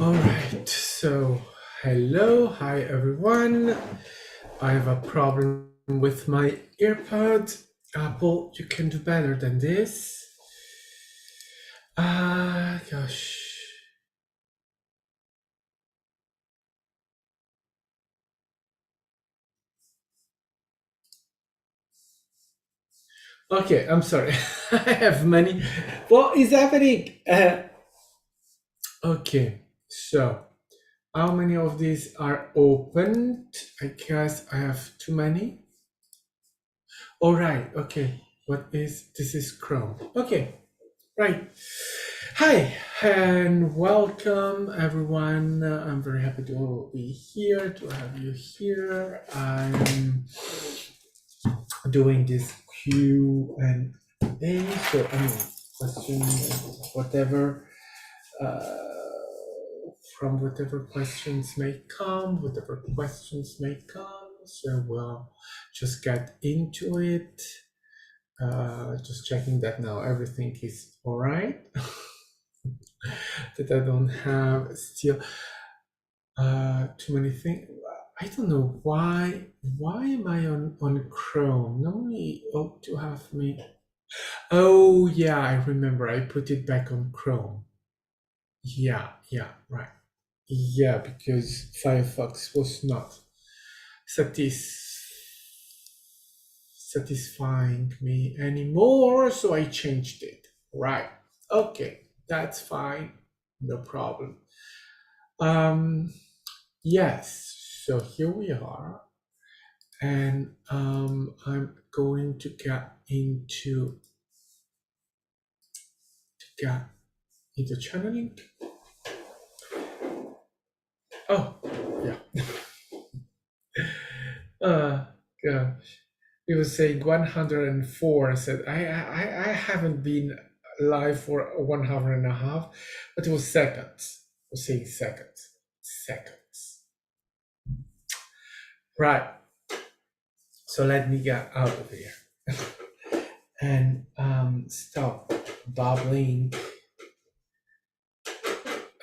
All right, so hello, hi everyone. I have a problem with my earpod. Apple, you can do better than this. Gosh. Okay, I'm sorry. I have many. What is happening? Okay, so how many of these are opened? I guess I have too many. All right, okay. What is this? Is Chrome. Okay, right. Hi, and welcome everyone. I'm very happy to be here, to have you here. I'm doing this Q&A, so questions, whatever, uh, from whatever questions may come, whatever questions may come. So we'll just get into it. Just checking that now everything is all right. That I don't have still too many things. I don't know why. Why am I on Chrome? Normally ought to have me. Oh yeah, I remember. I put it back on Chrome. Yeah, right. Yeah, because Firefox was not satisfying me anymore, so I changed it. Right. Okay, that's fine. No problem. Um, yes. So here we are, and I'm going to get into channeling. Oh, yeah. Uh, gosh. It was saying 104. I said I haven't been live for 1 hour and a half, but it was seconds. I was saying seconds. Seconds. Right. So let me get out of here and stop babbling.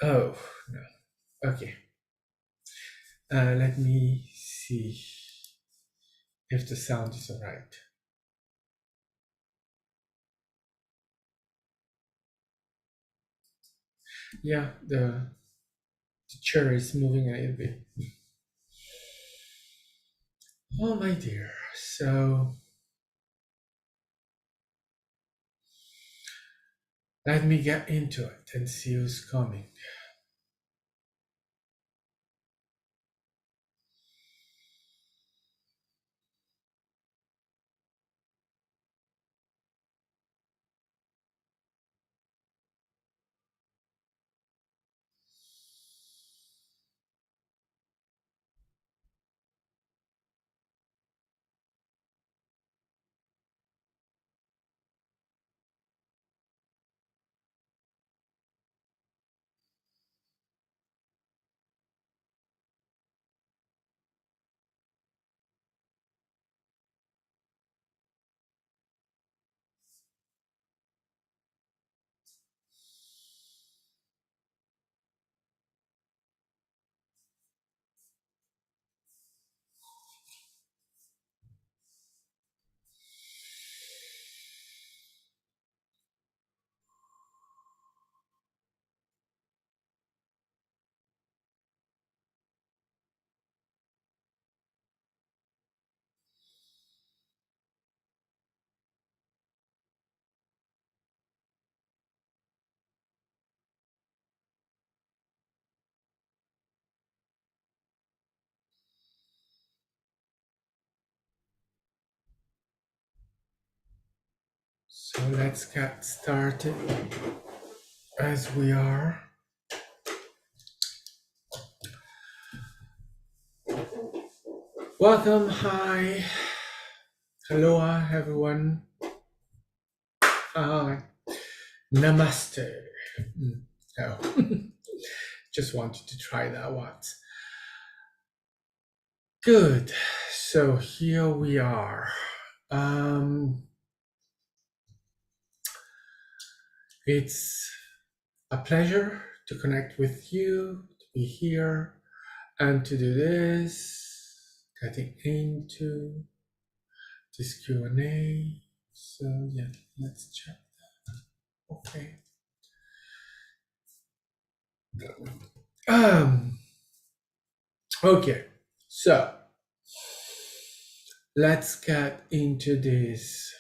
Oh no. Okay. Let me see if the sound is all right. Yeah, the chair is moving a little bit. Oh my dear. So let me get into it and see who's coming. So let's get started as we are. Welcome, hi, aloha, everyone. Hi, namaste. Oh, just wanted to try that once. Good. So here we are. It's a pleasure to connect with you, to be here, and to do this, getting into this Q&A. So yeah, let's check that. Okay. Okay, so let's get into this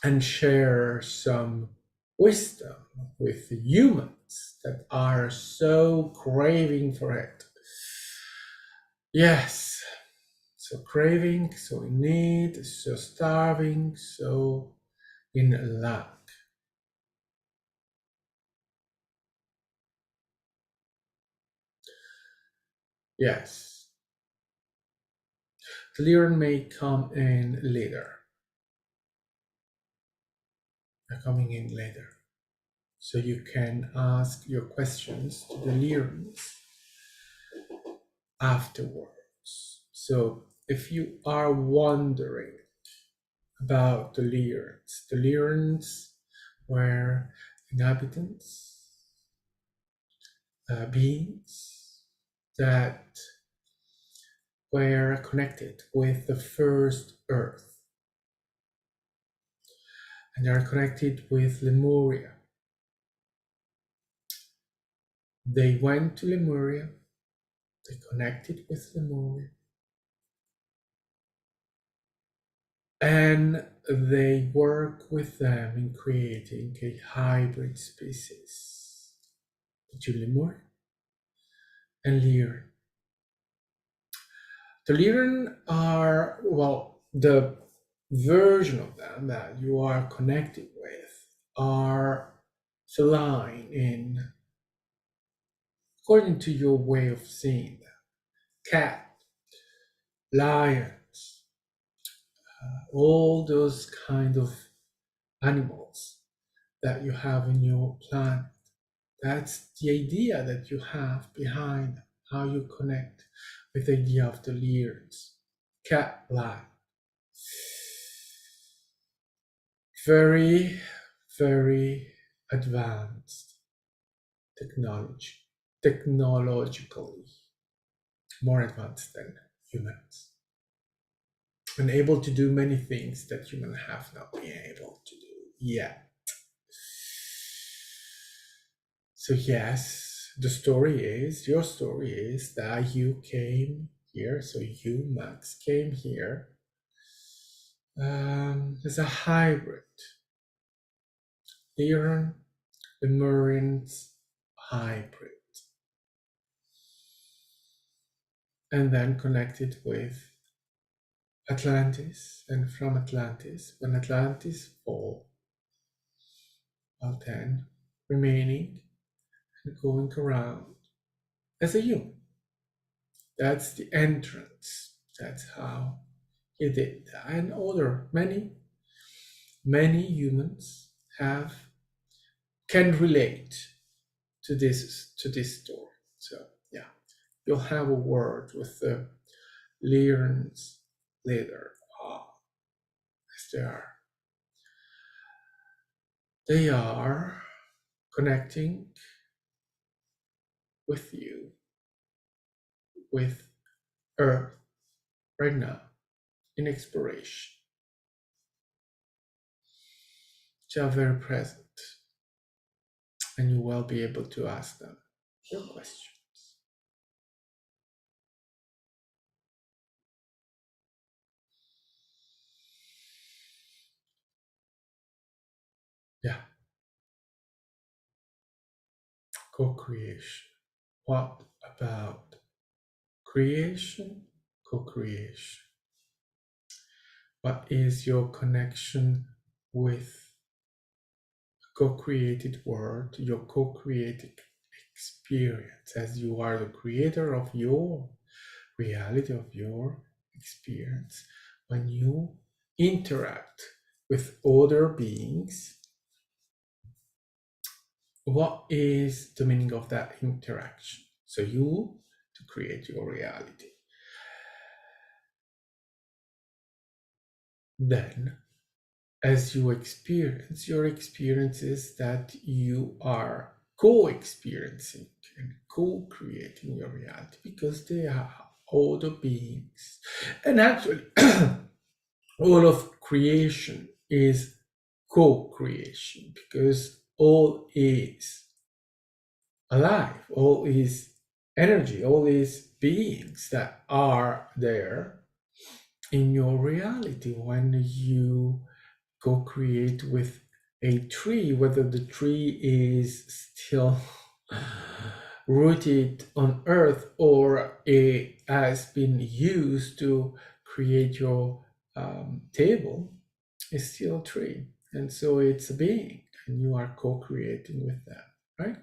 and share some wisdom with the humans that are so craving for it. Yes, so craving, so in need, so starving, so in lack. Yes, the leader may come in later. They're coming in later. So you can ask your questions to the leaders afterwards. So if you are wondering about the Lyrians were inhabitants, beings that were connected with the first earth, and they are connected with Lemuria. They went to Lemuria, they connected with Lemuria, and they work with them in creating a hybrid species between Lemur and Lyran. The Lyran are, well, the version of them that you are connected with are feline in, according to your way of seeing them, cat, lions, all those kind of animals that you have in your planet. That's the idea that you have behind how you connect with the idea of the Lyrians. Cat, lion. Very, very advanced technology, technologically more advanced than humans, and able to do many things that humans have not been able to do yet. So yes, your story is that you came here, so you, Max, came here as a hybrid. Lyran, Lemurians, hybrid. And then connected with Atlantis, and from Atlantis, when Atlantis fall, well then remaining and going around as a human. That's the entrance. That's how he did. And other many humans can relate to this story. So yeah, you'll have a word with the Lyran's later. As they are connecting with you, with Earth right now in exploration. They are very present, and you will be able to ask them your questions. Yeah, co-creation. What about creation? Co-creation. What is your connection with co-created world, your co-created experience, as you are the creator of your reality, of your experience? When you interact with other beings, what is the meaning of that interaction? So you to create your reality. Then, as you experience, your experience is that you are co-experiencing and co-creating your reality, because they are all the beings. And actually, all of creation is co-creation, because all is alive, all is energy, all is beings that are there in your reality. When you co-create with a tree, whether the tree is still rooted on earth or it has been used to create your table, is still a tree, and so it's a being, and you are co-creating with that, right?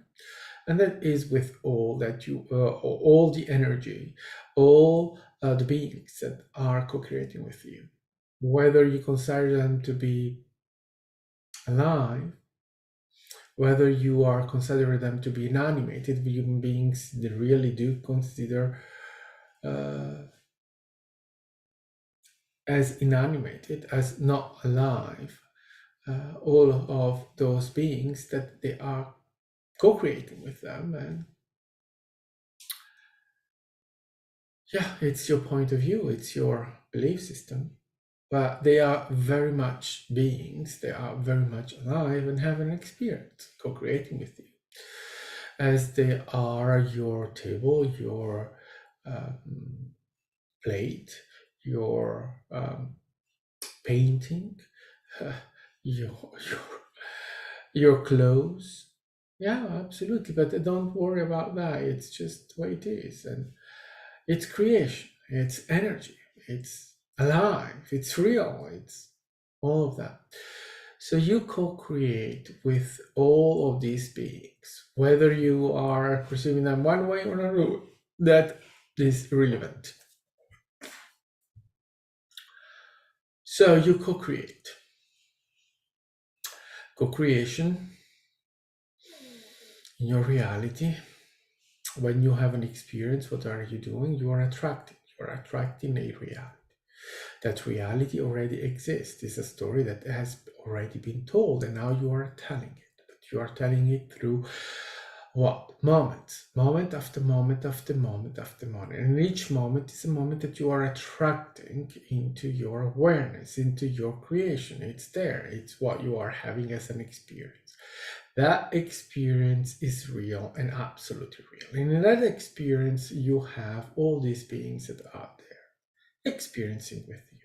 And that is with all that you all the energy, all the beings that are co-creating with you, whether you consider them to be alive, whether you are considering them to be inanimated. Human beings, they really do consider as inanimated, as not alive, all of those beings that they are co-creating with them. And yeah, it's your point of view, it's your belief system, but they are very much beings, they are very much alive and have an experience co-creating with you, as they are your table, your plate, your painting, your your clothes. Yeah, absolutely. But don't worry about that. It's just the way it is, and it's creation. It's energy. It's alive. It's real. It's all of that. So you co-create with all of these beings, whether you are perceiving them one way or another. That is irrelevant. So you co-create. Co-creation in your reality. When you have an experience, what are you doing? You are attracting. You are attracting a reality. That reality already exists. It's a story that has already been told, and now you are telling it. But you are telling it through what? Moments. Moment after moment after moment after moment. And each moment is a moment that you are attracting into your awareness, into your creation. It's there. It's what you are having as an experience. That experience is real and absolutely real. And in that experience, you have all these beings that are there experiencing with you.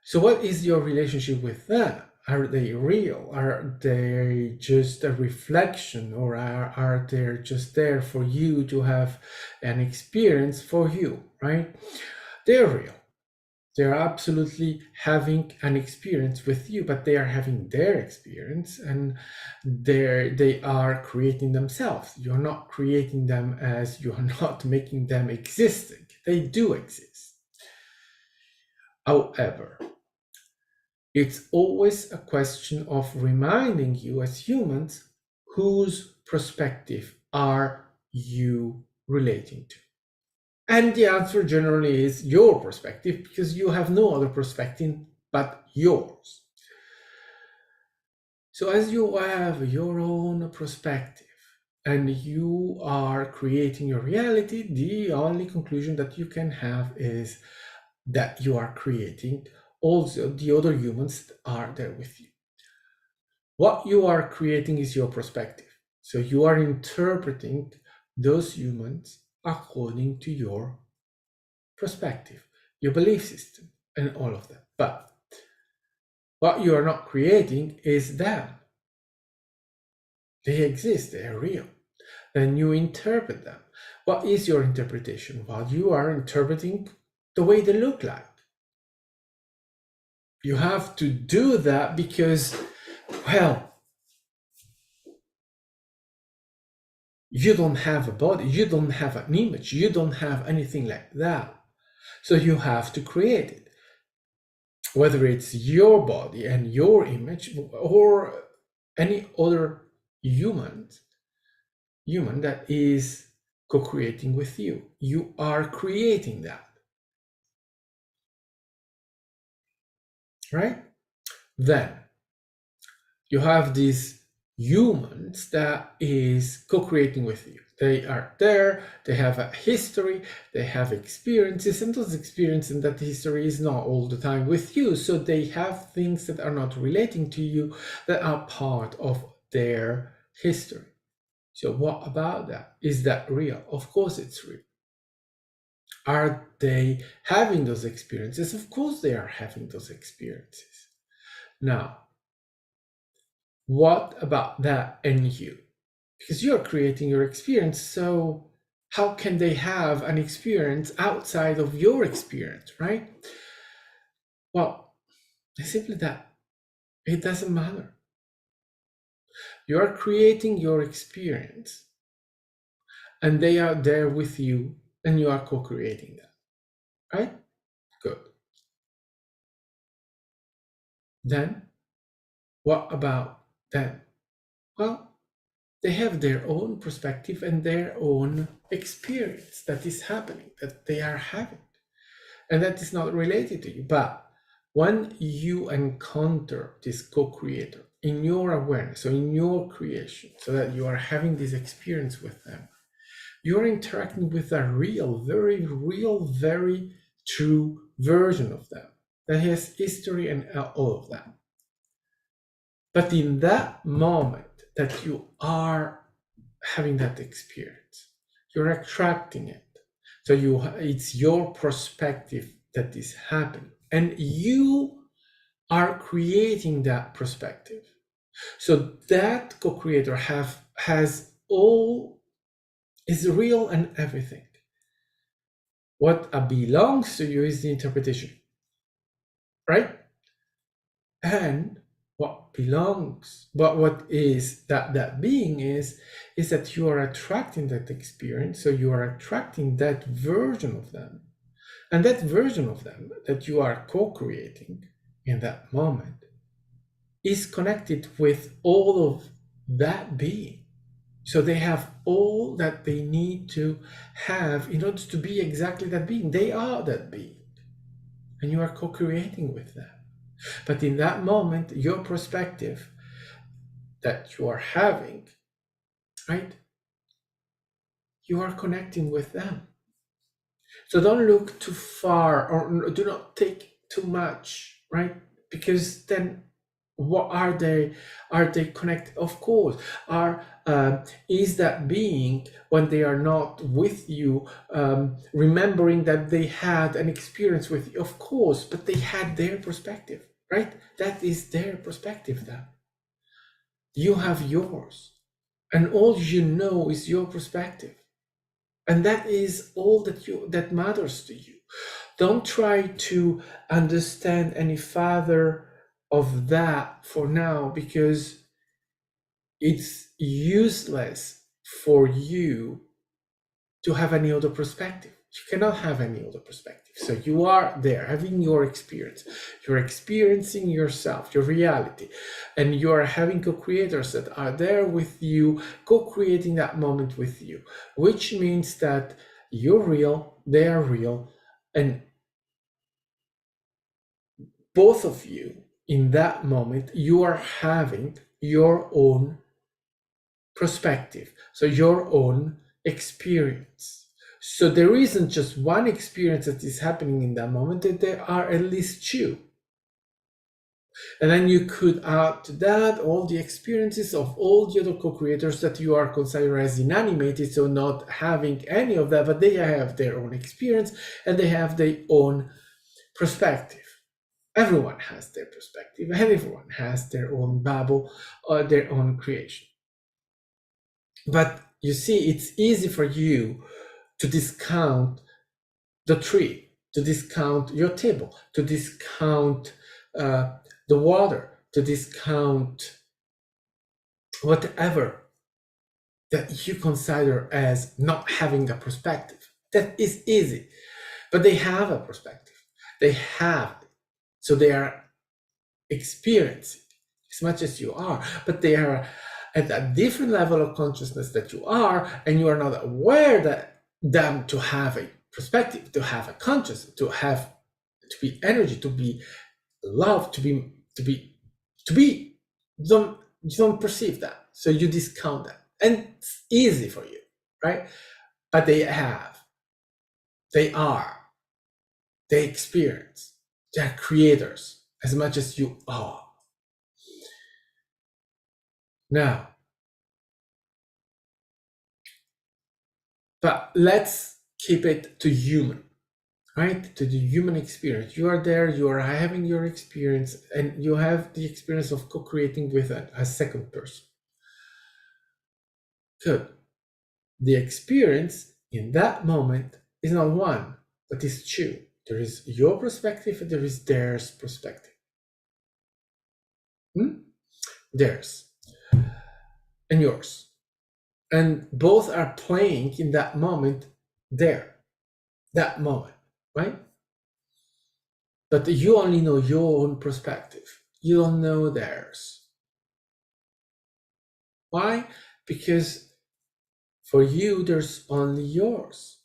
So what is your relationship with them? Are they real? Are they just a reflection, or are they just there for you to have an experience for you, right? They're real. They're absolutely having an experience with you, but they are having their experience, and they are creating themselves. You're not creating them, as you are not making them existing. They do exist. However, it's always a question of reminding you as humans, whose perspective are you relating to? And the answer generally is your perspective, because you have no other perspective but yours. So as you have your own perspective and you are creating your reality, the only conclusion that you can have is that you are creating also the other humans that are there with you. What you are creating is your perspective. So you are interpreting those humans according to your perspective, your belief system, and all of that. But what you are not creating is them. They exist, they are real. Then you interpret them. What is your interpretation? Well, you are interpreting the way they look like. You have to do that because, well, you don't have a body, you don't have an image, you don't have anything like that. So you have to create it. Whether it's your body and your image or any other human that is co-creating with you. You are creating that. Right? Then you have this humans that is co-creating with you. They are there, they have a history, they have experiences, and those experiences and that history is not all the time with you. So they have things that are not relating to you that are part of their history. So what about that? Is that real? Of course it's real. Are they having those experiences? Of course they are having those experiences. Now, what about that and you? Because you're creating your experience, so how can they have an experience outside of your experience, right? Well, it's simply that it doesn't matter. You are creating your experience, and they are there with you, and you are co-creating that, right? Good. Then, what about them? Well, they have their own perspective and their own experience that is happening, that they are having, and that is not related to you. But when you encounter this co-creator in your awareness, so in your creation, so that you are having this experience with them, you're interacting with a real, very true version of them that has history and all of that. But in that moment that you are having that experience, you're attracting it. So it's your perspective that is happening, and you are creating that perspective. So that co-creator has all, is real and everything. What belongs to you is the interpretation, right? And what belongs, but what is that being is that you are attracting that experience. So you are attracting that version of them, and that version of them that you are co-creating in that moment is connected with all of that being. So they have all that they need to have in order to be exactly that being. They are that being, and you are co-creating with them. But in that moment, your perspective that you are having, right? You are connecting with them. So don't look too far, or do not take too much, right? Because then what are they? Are they connected? Of course. Is that being, when they are not with you, remembering that they had an experience with you? Of course, but they had their perspective, right? That is their perspective then. You have yours, and all you know is your perspective, and that is all that matters to you. Don't try to understand any further of that for now, because it's useless for you to have any other perspective. You cannot have any other perspective. So you are there having your experience. You're experiencing yourself, your reality, and you are having co-creators that are there with you, co-creating that moment with you, which means that you're real, they are real, and both of you in that moment, you are having your own perspective, so your own experience. So there isn't just one experience that is happening in that moment, that there are at least two. And then you could add to that all the experiences of all the other co-creators that you are considering as inanimated, so not having any of that, but they have their own experience and they have their own perspective. Everyone has their perspective, and everyone has their own bubble or their own creation. But you see, it's easy for you to discount the tree, to discount your table, to discount the water, to discount whatever that you consider as not having a perspective. That is easy, but they have a perspective. They have it. So they are experiencing as much as you are, but they are at a different level of consciousness that you are, and you are not aware that them to have a perspective, to have a consciousness, to be energy, to be love, to be. You don't perceive that. So you discount them. And it's easy for you, right? But they are, they experience, they're creators as much as you are. Now, but let's keep it to human, right? To the human experience. You are there, you are having your experience, and you have the experience of co-creating with a second person. Good. The experience in that moment is not one, but is two. There is your perspective and there is theirs perspective. Theirs and yours. And both are playing in that moment there, that moment, right? But you only know your own perspective. You don't know theirs. Why? Because for you, there's only yours.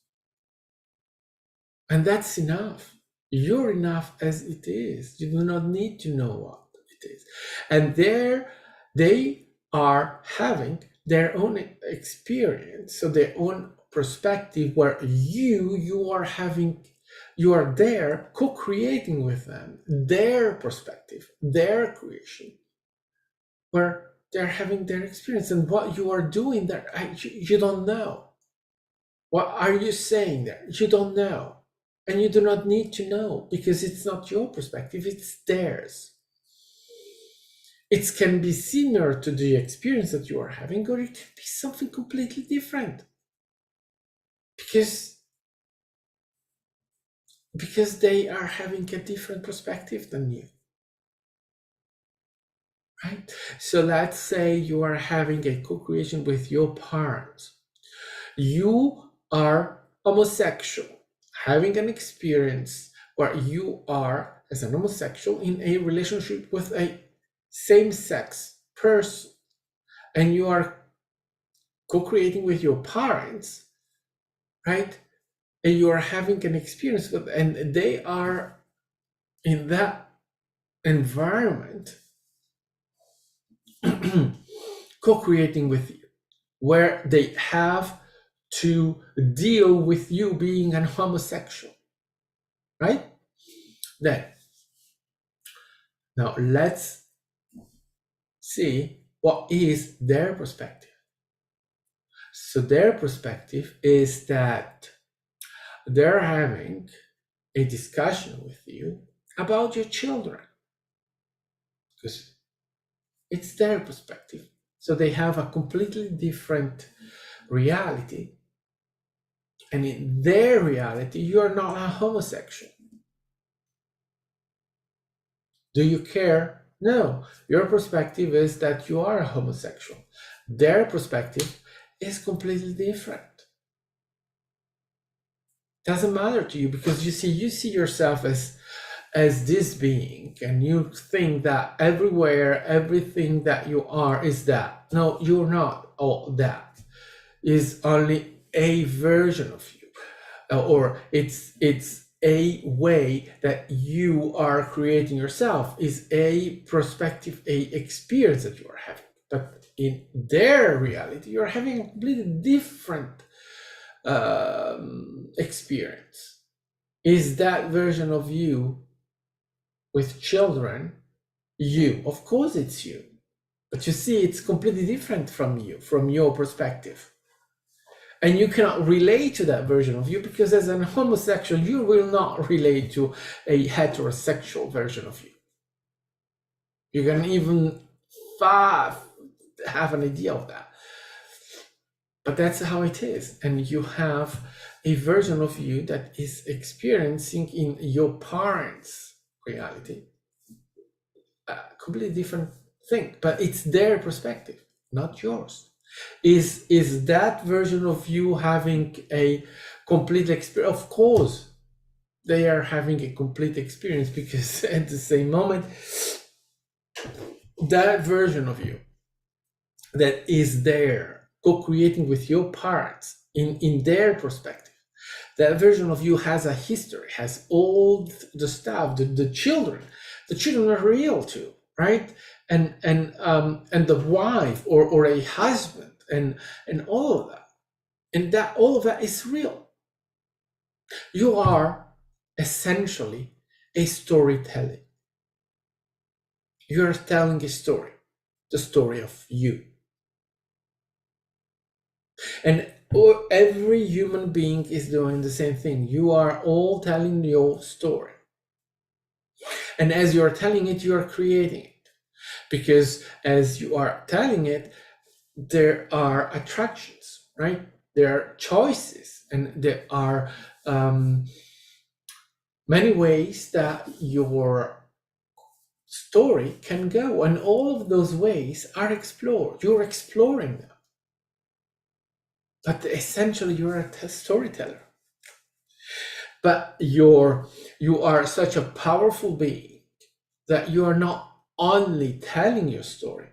And that's enough. You're enough as it is. You do not need to know what it is. And there, they are having their own experience, so their own perspective, where you are there co-creating with them their perspective, their creation, where they're having their experience. And what you are doing there, you don't know. What are you saying there? You don't know. And you do not need to know, because it's not your perspective, it's theirs. It can be similar to the experience that you are having, or it can be something completely different. Because they are having a different perspective than you. Right? So let's say you are having a co-creation with your parents. You are homosexual, having an experience where you are, as an homosexual, in a relationship with a same-sex person, and you are co-creating with your parents, right? And you are having an experience with, and they are in that environment co-creating with you, where they have to deal with you being an homosexual, right? Then, now let's see what is their perspective. So their perspective is that they're having a discussion with you about your children, because it's their perspective. So they have a completely different reality. And in their reality, you are not a homosexual. Do you care? No. Your perspective is that you are a homosexual. Their perspective is completely different. Doesn't matter to you, because you see yourself as this being, and you think that everywhere, everything that you are is that. No, you're not all that. Is only a version of you, or it's a way that you are creating yourself, is a perspective, a experience that you are having. But in their reality, you're having a completely different experience. Is that version of you with children you? Of course it's you, but you see, it's completely different from you, from your perspective. And you cannot relate to that version of you, because as an homosexual, you will not relate to a heterosexual version of you. You can even have an idea of that. But that's how it is. And you have a version of you that is experiencing in your parents' reality a completely different thing. But it's their perspective, not yours. Is that version of you having a complete experience? Of course, they are having a complete experience, because at the same moment, that version of you that is there co-creating with your parents in their perspective, that version of you has a history, has all the stuff. The children are real too. right? And the wife or a husband and all of that, and that all of that is real. You are essentially a storyteller. You are telling a story, the story of you. And every human being is doing the same thing. You are all telling your story. And as you are telling it, you are creating it. Because as you are telling it, there are attractions, right? There are choices, and there are many ways that your story can go. And all of those ways are explored. You're exploring them. But essentially, you're a storyteller. But you are such a powerful being that you are not only telling your story,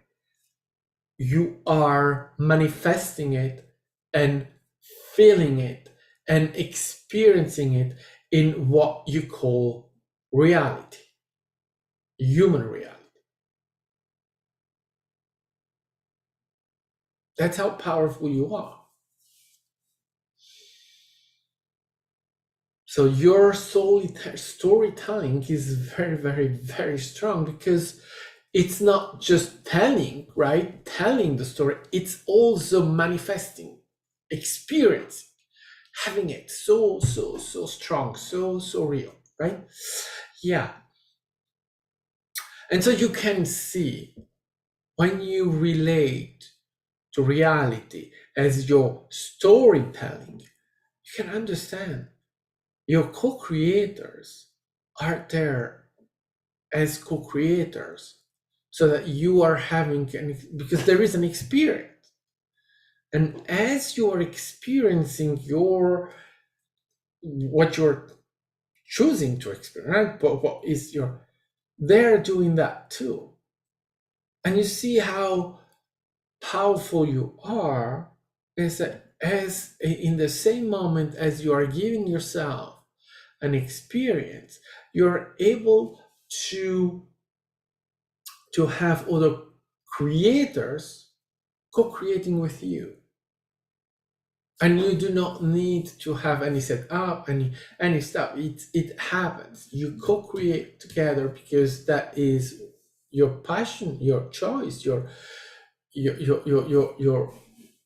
you are manifesting it and feeling it and experiencing it in what you call reality, human reality. That's how powerful you are. So your storytelling is very, very, very strong, because it's not just telling, right? Telling the story, it's also manifesting, experiencing, having it so strong, so real, right? Yeah. And so you can see, when you relate to reality as your storytelling, you can understand your co-creators are there as co-creators, so that you are having because there is an experience, and as you are experiencing what you're choosing to experience, right? But what is your they're doing that too, and you see how powerful you are, is that as in the same moment as you are giving yourself an experience, you're able to have other creators co-creating with you, and you do not need to have any setup, any stuff. It happens. You co-create together, because that is your passion, your choice, your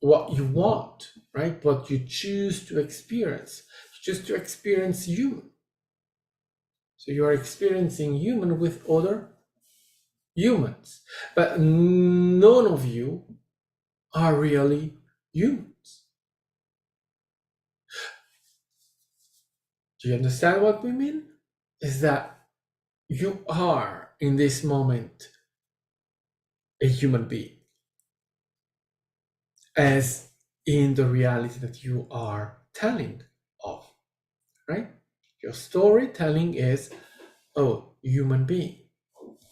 what you want, right? What you choose to experience. You choose to experience human. So you are experiencing human with other humans, but none of you are really humans. Do you understand what we mean? Is that you are in this moment a human being, as in the reality that you are telling of, right? Your storytelling is, oh, human being,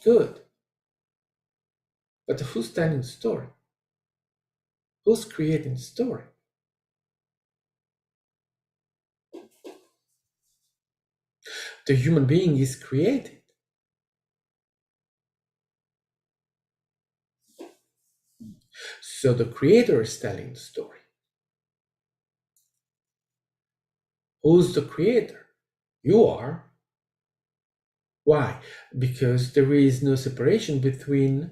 good. But who's telling the story? Who's creating the story? The human being is created. So the creator is telling the story. Who's the creator? You are. Why? Because there is no separation between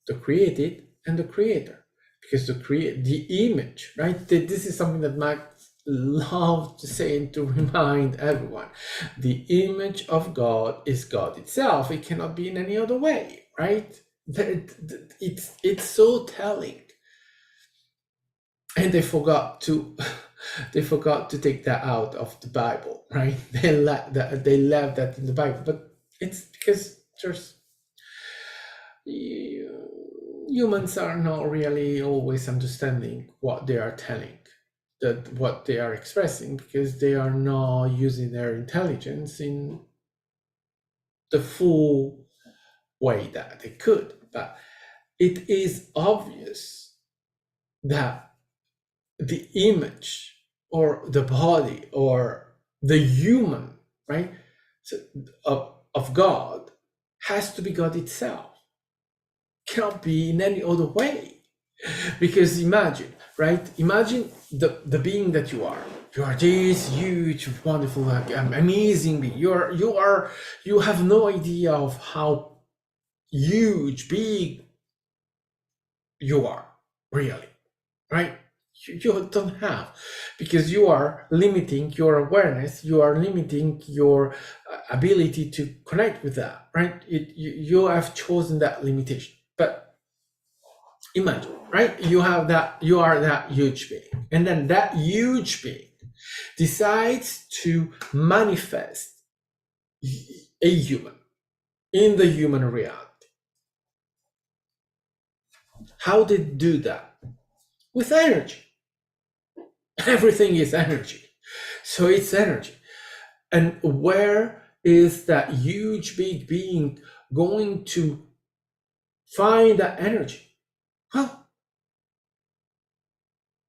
the created and the creator. Because the image, right? This is something that Max loved to say and to remind everyone. The image of God is God itself. It cannot be in any other way, right? It's so telling. And they forgot to take that out of the Bible, right? They left that in the Bible, but it's because humans are not really always understanding what they are telling, that what they are expressing, because they are not using their intelligence in the full way that they could. But it is obvious that the image or the body or the human, right, so, of God has to be God itself. cannot be in any other way. Because imagine, right? Imagine the being that you are. You are this huge, wonderful, amazing being. You have no idea of how huge, big you are, really, right? You don't have, because you are limiting your awareness, you are limiting your ability to connect with that, right? You have chosen that limitation. But imagine, right? You are that huge being, and then that huge being decides to manifest a human in the human reality. How did it do that? With energy. Everything is energy. So it's energy. And where is that huge big being going to find that energy? Well,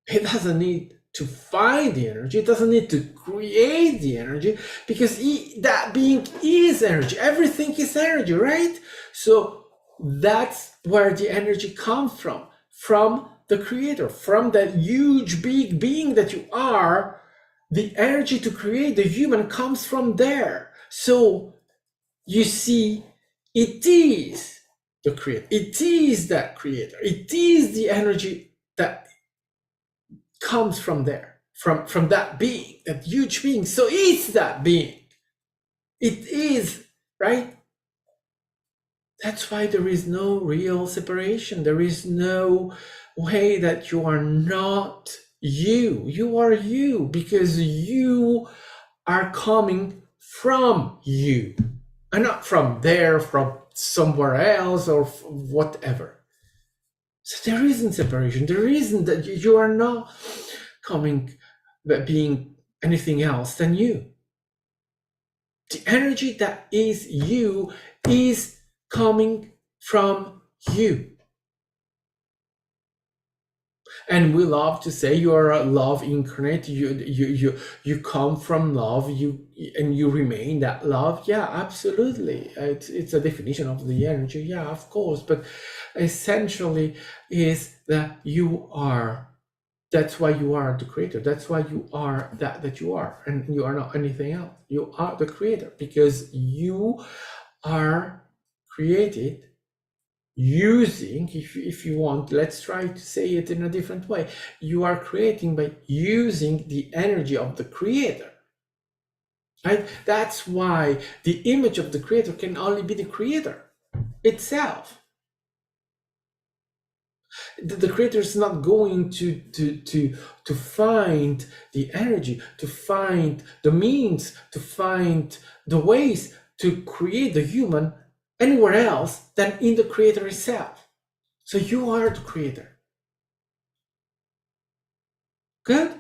it doesn't need to find the energy. It doesn't need to create the energy, because that being is energy. Everything is energy, right? So that's where the energy comes from the creator, from that huge big being that you are. The energy to create the human comes from there. So you see, it is the creator. It is that creator. It is the energy that comes from there, from that being, that huge being. So it's that being. It is, right? That's why there is no real separation. There is no way that you are not you. You are you, because you are coming from you, and not from there, from somewhere else, or whatever. So there isn't separation. There isn't that you are not coming, being anything else than you. The energy that is you is coming from you. And we love to say you are a love incarnate. You come from love. And you remain that love. Yeah, absolutely. It's a definition of the energy. Yeah, of course. But essentially, is that you are. That's why you are the creator. That's why you are that you are, and you are not anything else. You are the creator, because you are created using, if you want, let's try to say it in a different way. You are creating by using the energy of the creator, right? That's why the image of the creator can only be the creator itself. The creator is not going to find the energy, to find the means, to find the ways to create the human anywhere else than in the creator itself. So you are the creator. Good?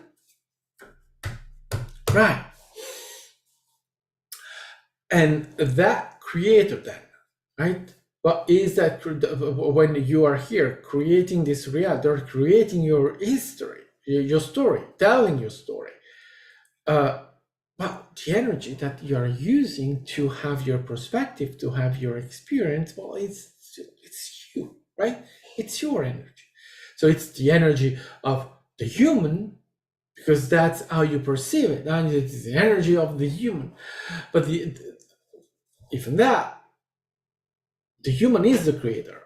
Right. And that creator then, right? What is that when you are here creating this reality, or creating your history, your story, telling your story? Well, the energy that you are using to have your perspective, to have your experience, well, it's you, right? It's your energy. So it's the energy of the human, because that's how you perceive it. And it's the energy of the human. But even that, the human is the creator,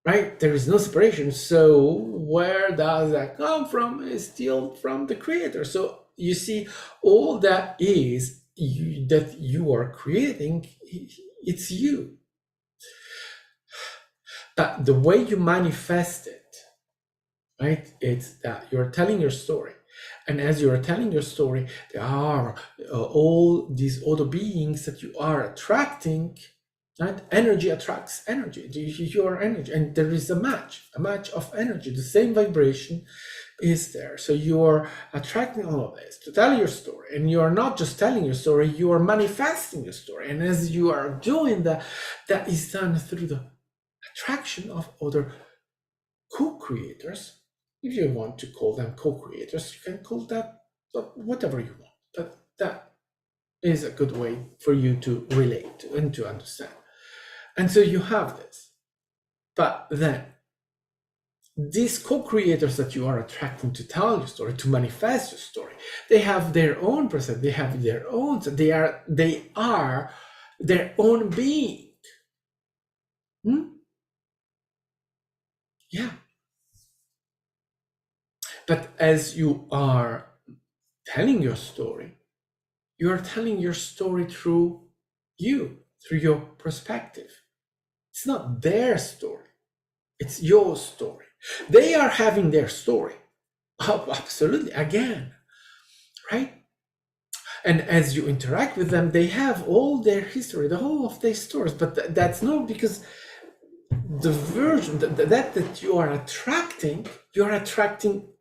right? There is no separation. So where does that come from? Is still from the creator. So you see, all that is that you are creating, it's you. But the way you manifest it, right? It's that you're telling your story. And as you're telling your story, there are all these other beings that you are attracting, right? Energy attracts energy, your energy. And there is a match of energy. The same vibration is there. So you're attracting all of this to tell your story. And you're not just telling your story, you are manifesting your story. And as you are doing that, that is done through the attraction of other co-creators. If you want to call them co-creators, you can call that whatever you want. But that is a good way for you to relate to and to understand. And so you have this. But then these co-creators that you are attracting to tell your story, to manifest your story, they have their own perception, they have their own, they are their own being. Yeah. But as you are telling your story, you are telling your story through you, through your perspective. It's not their story, it's your story. They are having their story. Oh, absolutely, again, right? And as you interact with them, they have all their history, the whole of their stories. But that's not because the version that you are attracting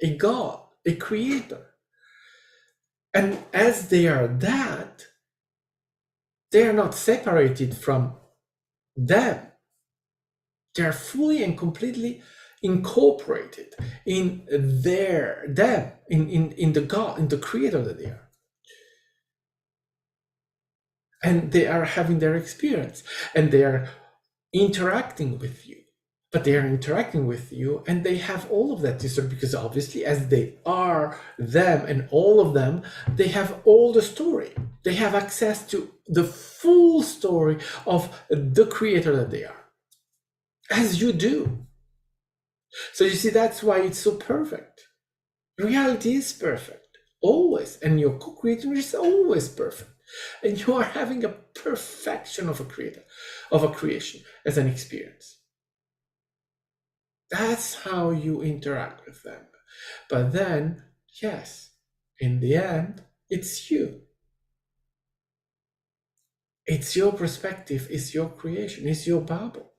a God, a creator. And as they are that, they are not separated from them. They are fully and completely incorporated in them, in the God, in the creator that they are. And they are having their experience, and they are interacting with you. But they are interacting with you, and they have all of that history, because obviously, as they are them and all of them, they have all the story. They have access to the full story of the creator that they are, as you do. So you see, that's why it's so perfect. Reality is perfect, always, and your co-creator is always perfect. And you are having a perfection of a creator, of a creation as an experience. That's how you interact with them. But then, yes, in the end, it's you. It's your perspective, it's your creation, it's your bubble.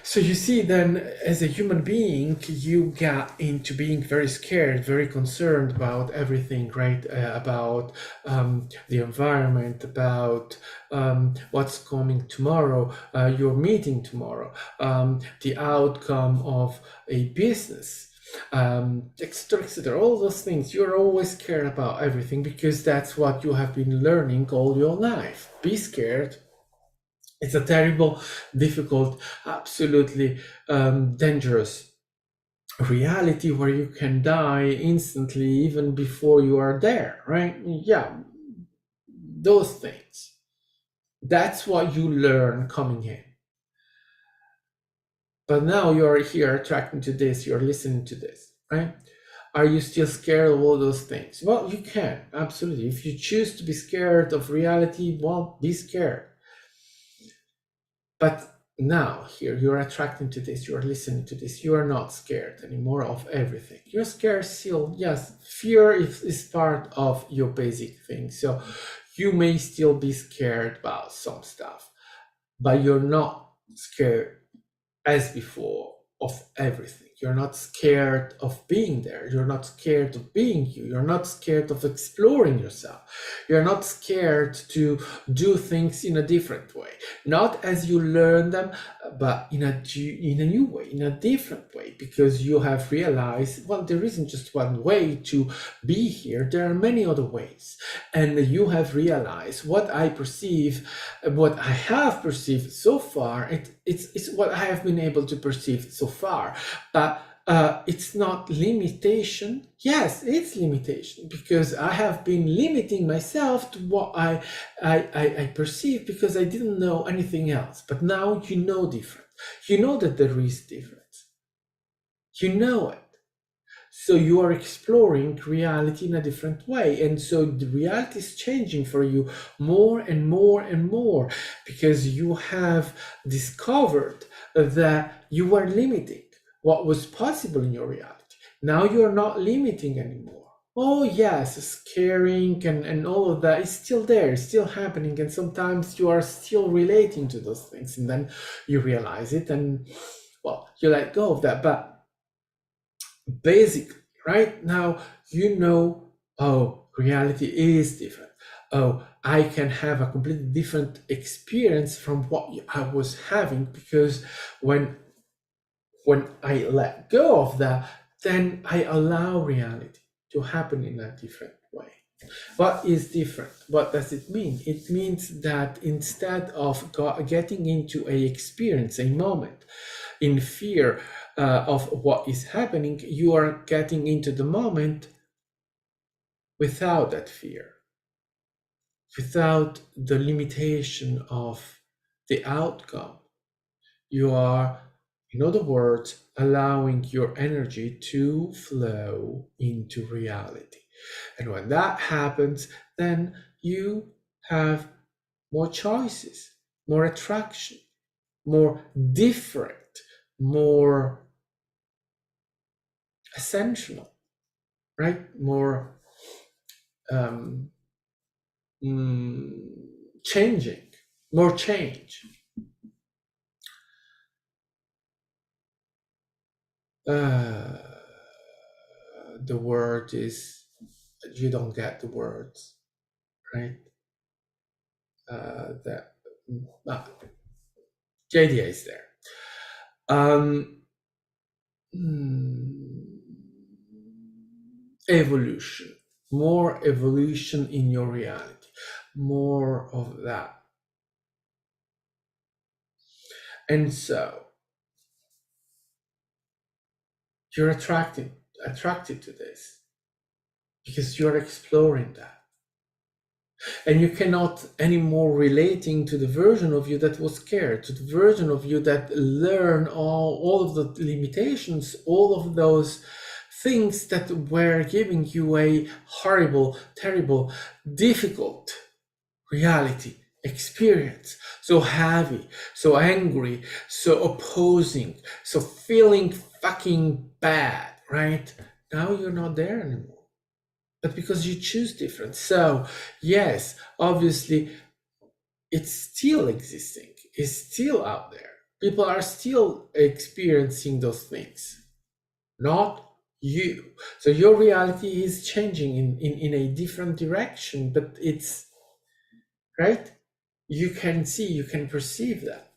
So you see, then, as a human being, you got into being very scared, very concerned about everything, right? About the environment, about what's coming tomorrow, your meeting tomorrow, the outcome of a business, etc., etc. All those things. You're always scared about everything, because that's what you have been learning all your life. Be scared. It's a terrible, difficult, absolutely dangerous reality where you can die instantly even before you are there, right? Yeah, those things. That's what you learn coming in. But now you're here attracting to this, you're listening to this, right? Are you still scared of all those things? Well, you can, absolutely. If you choose to be scared of reality, well, be scared. But now here you're attracting to this, you're listening to this, you are not scared anymore of everything. You're scared still, yes, fear is part of your basic thing. So you may still be scared about some stuff, but you're not scared as before of everything. You're not scared of being there. You're not scared of being you. You're not scared of exploring yourself. You're not scared to do things in a different way. Not as you learn them, but in a new way, in a different way, because you have realized, well, there isn't just one way to be here. There are many other ways. And you have realized what I perceive, what I have perceived so far, it's what I have been able to perceive so far. But it's not limitation. Yes, it's limitation, because I have been limiting myself to what I perceive, because I didn't know anything else. But now you know different. You know that there is difference. You know it. So you are exploring reality in a different way. And so the reality is changing for you more and more and more, because you have discovered that you were limiting what was possible in your reality. Now you are not limiting anymore. Oh yes, scaring and all of that is still there, it's still happening. And sometimes you are still relating to those things, and then you realize it, and well, you let go of that. But basically, right now, you know, oh, reality is different. Oh, I can have a completely different experience from what I was having, because when I let go of that, then I allow reality to happen in a different way. What is different? What does it mean? It means that instead of getting into a experience, a moment, in fear of what is happening, you are getting into the moment without that fear, without the limitation of the outcome. You are, in other words, allowing your energy to flow into reality. And when that happens, then you have more choices, more attraction, more different, more essential, right? More um, changing, more change. Uh, the word is, you don't get the words, right? That uh, the idea is there. Hmm, evolution, more evolution in your reality, more of that. And so you're attracted to this because you're exploring that. And you cannot anymore relating to the version of you that was scared, to the version of you that learned all of the limitations, all of those things that were giving you a horrible, terrible, difficult reality, experience, so heavy, so angry, so opposing, so feeling fucking bad, right? Now you're not there anymore. But because you choose different. So, yes, obviously, it's still existing, it's still out there. People are still experiencing those things, not you. So, your reality is changing in a different direction, but it's right. You can see, you can perceive that.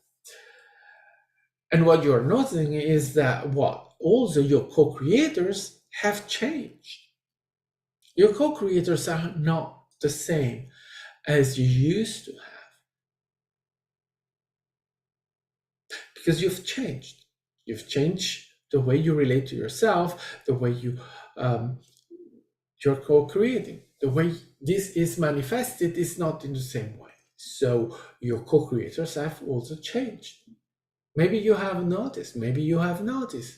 And what you're noticing is that what? Also, your co creators have changed. Your co creators are not the same as you used to have because you've changed. You've changed the way you relate to yourself, the way you're co-creating. The way this is manifested is not in the same way. So your co-creators have also changed. Maybe you have noticed. Maybe you have noticed.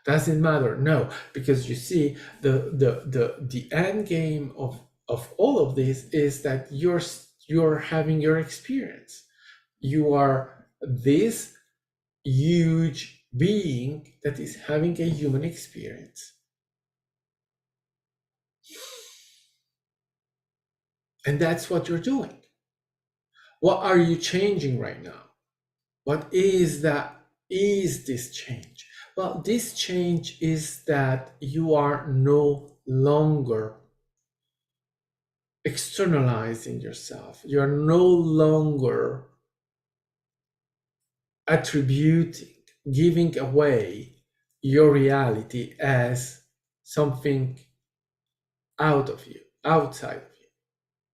Doesn't matter. No, because you see, the end game of all of this is that you're having your experience. You are this huge being that is having a human experience. And that's what you're doing. What are you changing right now? What is that? Is this change? Well, this change is that you are no longer externalizing yourself. You're no longer attributing, giving away your reality as something out of you, outside of you,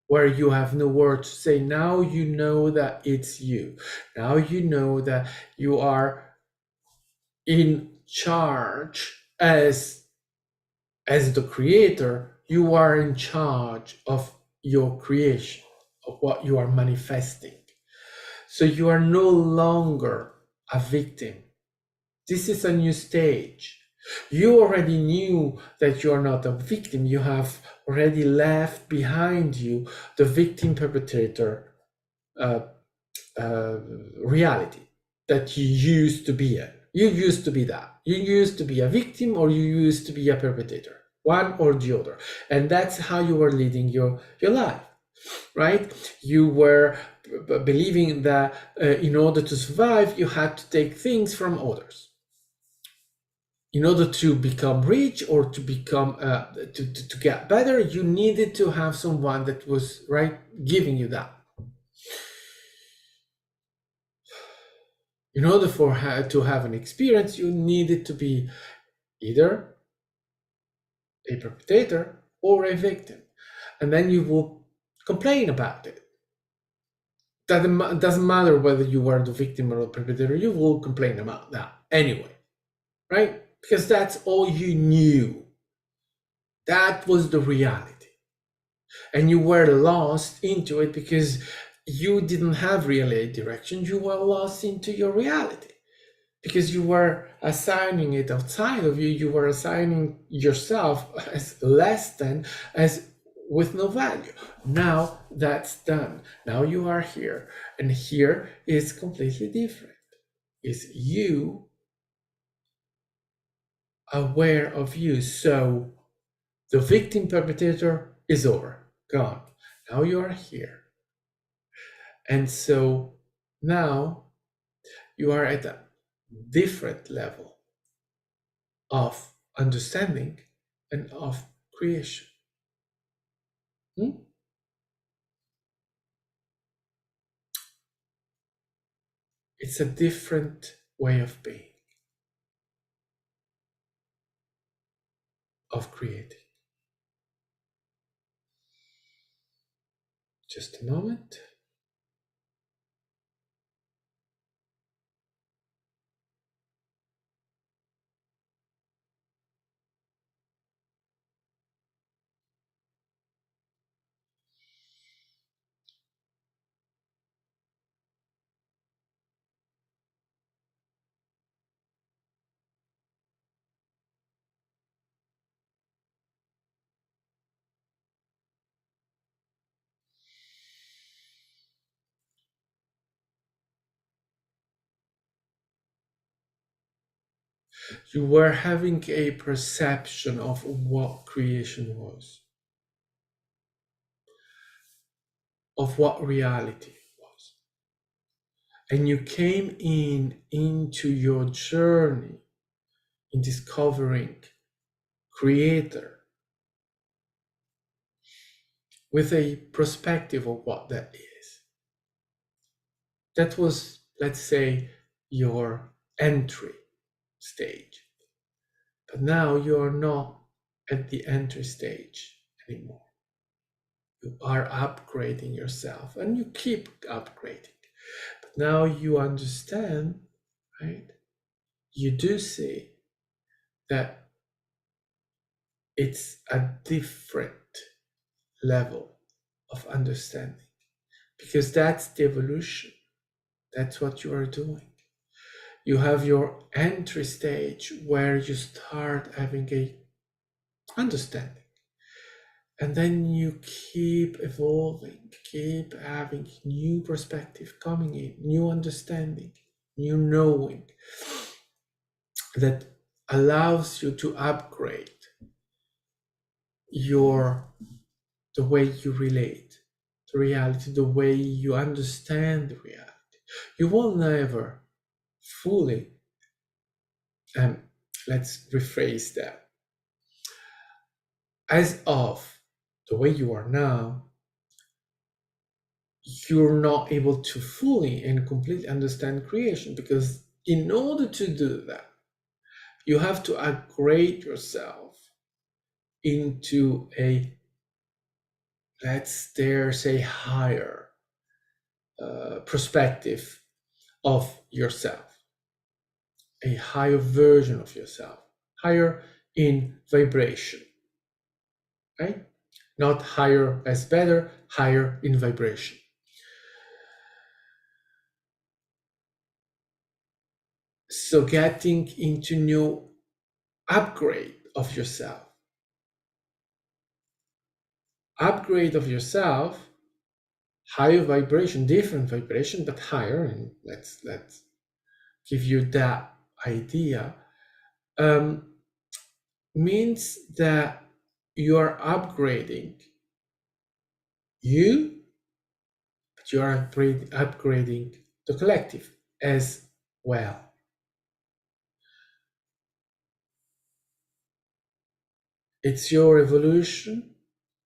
where you have no word to say. Now you know that it's you. Now you know that you are in charge as the creator. You are in charge of your creation, of what you are manifesting. So you are no longer a victim. This is a new stage. You already knew that you are not a victim. You have already left behind you the victim perpetrator uh, reality that you used to be in. You used to be that. You used to be a victim or you used to be a perpetrator, one or the other. And that's how you were leading your life, right? You were believing that in order to survive, you had to take things from others. In order to become rich or to become to get better, you needed to have someone that was right giving you that. In order for her to have an experience, you needed to be either a perpetrator or a victim. and then you will complain about it. That doesn't matter whether you were the victim or the perpetrator, you will complain about that anyway, right? Because that's all you knew. That was the reality. And you were lost into it because you didn't have really a direction. You were lost into your reality because you were assigning it outside of you. You were assigning yourself as less than, as with no value. Now that's done. Now you are here, and here is completely different. It's you aware of you. So the victim perpetrator is over, gone. Now you are here. And so now you are at a different level of understanding and of creation. It's a different way of being, of creating. Just a moment. You were having a perception of what creation was, of what reality was. And you came into your journey in discovering creator with a perspective of what that is. That was, let's say, your entry stage. But now you are not at the entry stage anymore. You are upgrading yourself, and you keep upgrading. But now you understand, right? You do see that it's a different level of understanding, because that's the evolution. That's what you are doing. You have your entry stage where you start having a understanding, and then you keep evolving, keep having new perspective coming in, new understanding, new knowing that allows you to upgrade the way you relate to reality, the way you understand the reality. You will never fully, let's rephrase that, as of the way you are now, you're not able to fully and completely understand creation, because in order to do that, you have to upgrade yourself into a, let's dare say, higher perspective of yourself, a higher version of yourself, higher in vibration, right? Not higher as better, higher in vibration. So getting into new upgrade of yourself, higher vibration, different vibration, but higher. And let's give you that idea. Means that you are upgrading you, but you are upgrading the collective as well. It's your evolution,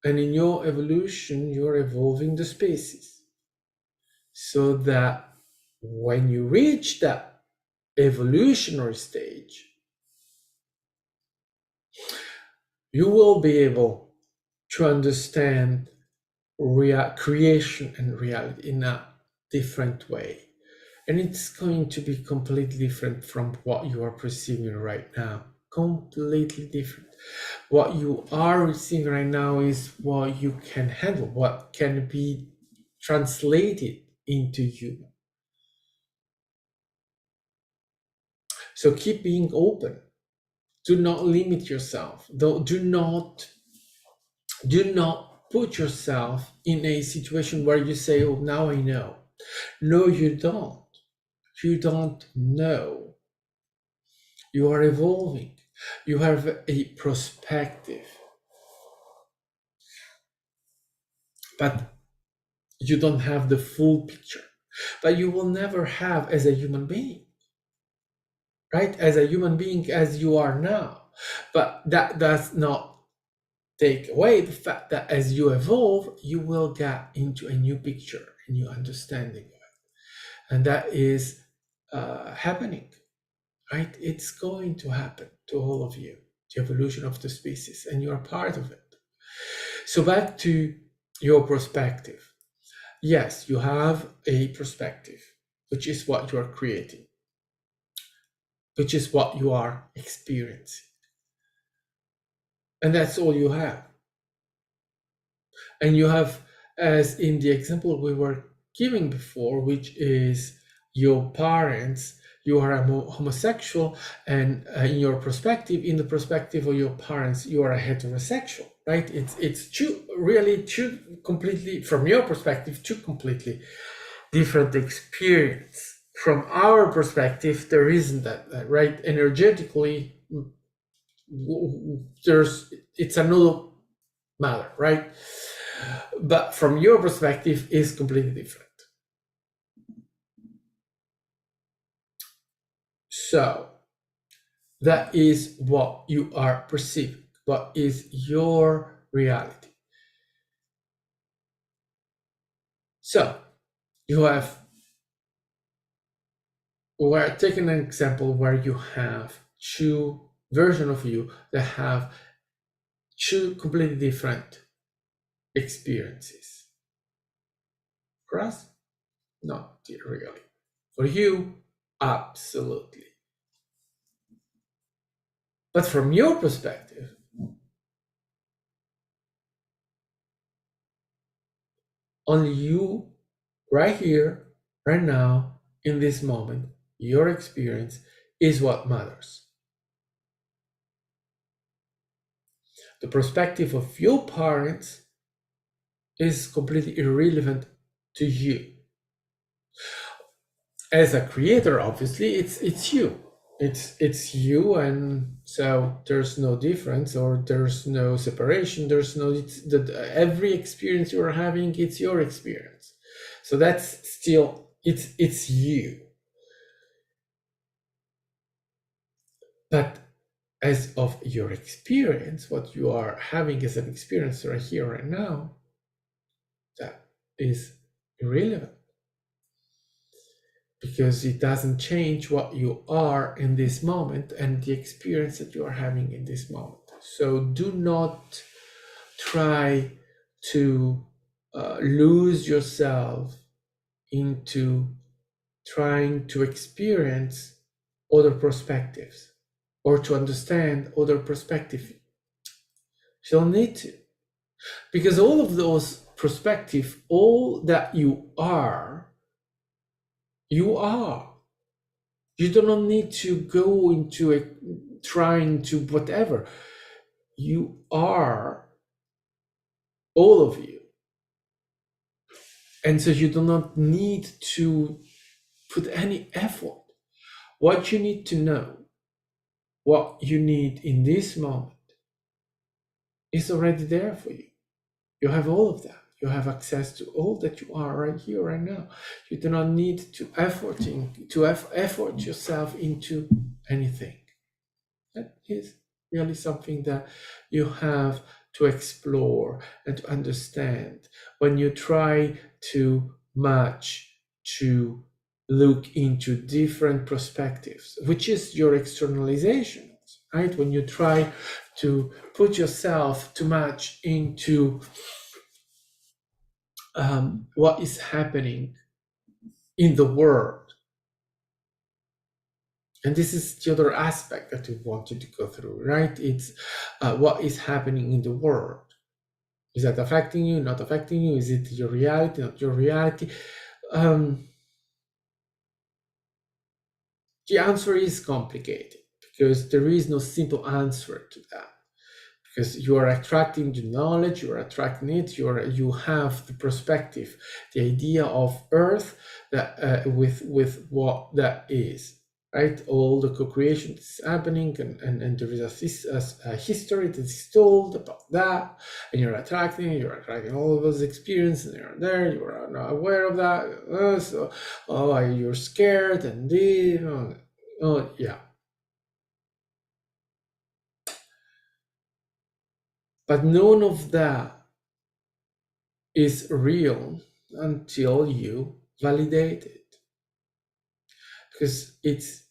and in your evolution, you're evolving the species, so that when you reach that evolutionary stage, you will be able to understand creation and reality in a different way. And it's going to be completely different from what you are perceiving right now. Completely different. What you are receiving right now is what you can handle, what can be translated into you. So keep being open. Do not limit yourself. Do not put yourself in a situation where you say, oh, now I know. No, you don't. You don't know. You are evolving. You have a perspective. But you don't have the full picture. But you will never have as a human being, right? As a human being as you are now. But that does not take away the fact that as you evolve, you will get into a new picture, a new understanding of it. And that is happening, right? It's going to happen to all of you, the evolution of the species, and you are part of it. So back to your perspective. Yes, you have a perspective, which is what you are creating, which is what you are experiencing. And that's all you have. And you have, as in the example we were giving before, which is your parents, you are a homosexual, and in your perspective, in the perspective of your parents, you are a heterosexual, right? It's two completely, from your perspective, two completely different experience. From our perspective, there isn't that, right? Energetically, it's another matter, right? But from your perspective, is completely different. So that is what you are perceiving, what is your reality. So we're taking an example where you have two versions of you that have two completely different experiences. For us, not really. For you, absolutely. But from your perspective, only you, right here, right now, in this moment, your experience is what matters. The perspective of your parents is completely irrelevant to you. As a creator, obviously, it's you. It's you, and so there's no difference, or there's no separation. There's no every experience you're having, it's your experience. So that's still it's you. But as of your experience, what you are having as an experience right here, right now, that is irrelevant, because it doesn't change what you are in this moment and the experience that you are having in this moment. So do not try to lose yourself into trying to experience other perspectives or to understand other perspectives. You don't need to, because all of those perspectives, all that you are, you are. You do not need to go into trying to whatever. You are all of you. And so you do not need to put any effort. What you need to know, what you need in this moment, is already there for you. You have all of that. You have access to all that you are right here, right now. You do not need to effort yourself into anything. That is really something that you have to explore and to understand when you try to match, to look into different perspectives, which is your externalization. right? When you try to put yourself too much into what is happening in the world. And this is the other aspect that we wanted to go through, right? It's what is happening in the world. Is that affecting you, not affecting you? Is it your reality, not your reality? The answer is complicated because there is no simple answer to that. Because you are attracting the knowledge, you are attracting it, you have the perspective, the idea of Earth that with what that is, right? All the co-creation is happening, and there is a history that is told about that, and you're attracting all of those experiences, and you're there, you are not aware of that, you're scared, and this, yeah. But none of that is real until you validate it, because it's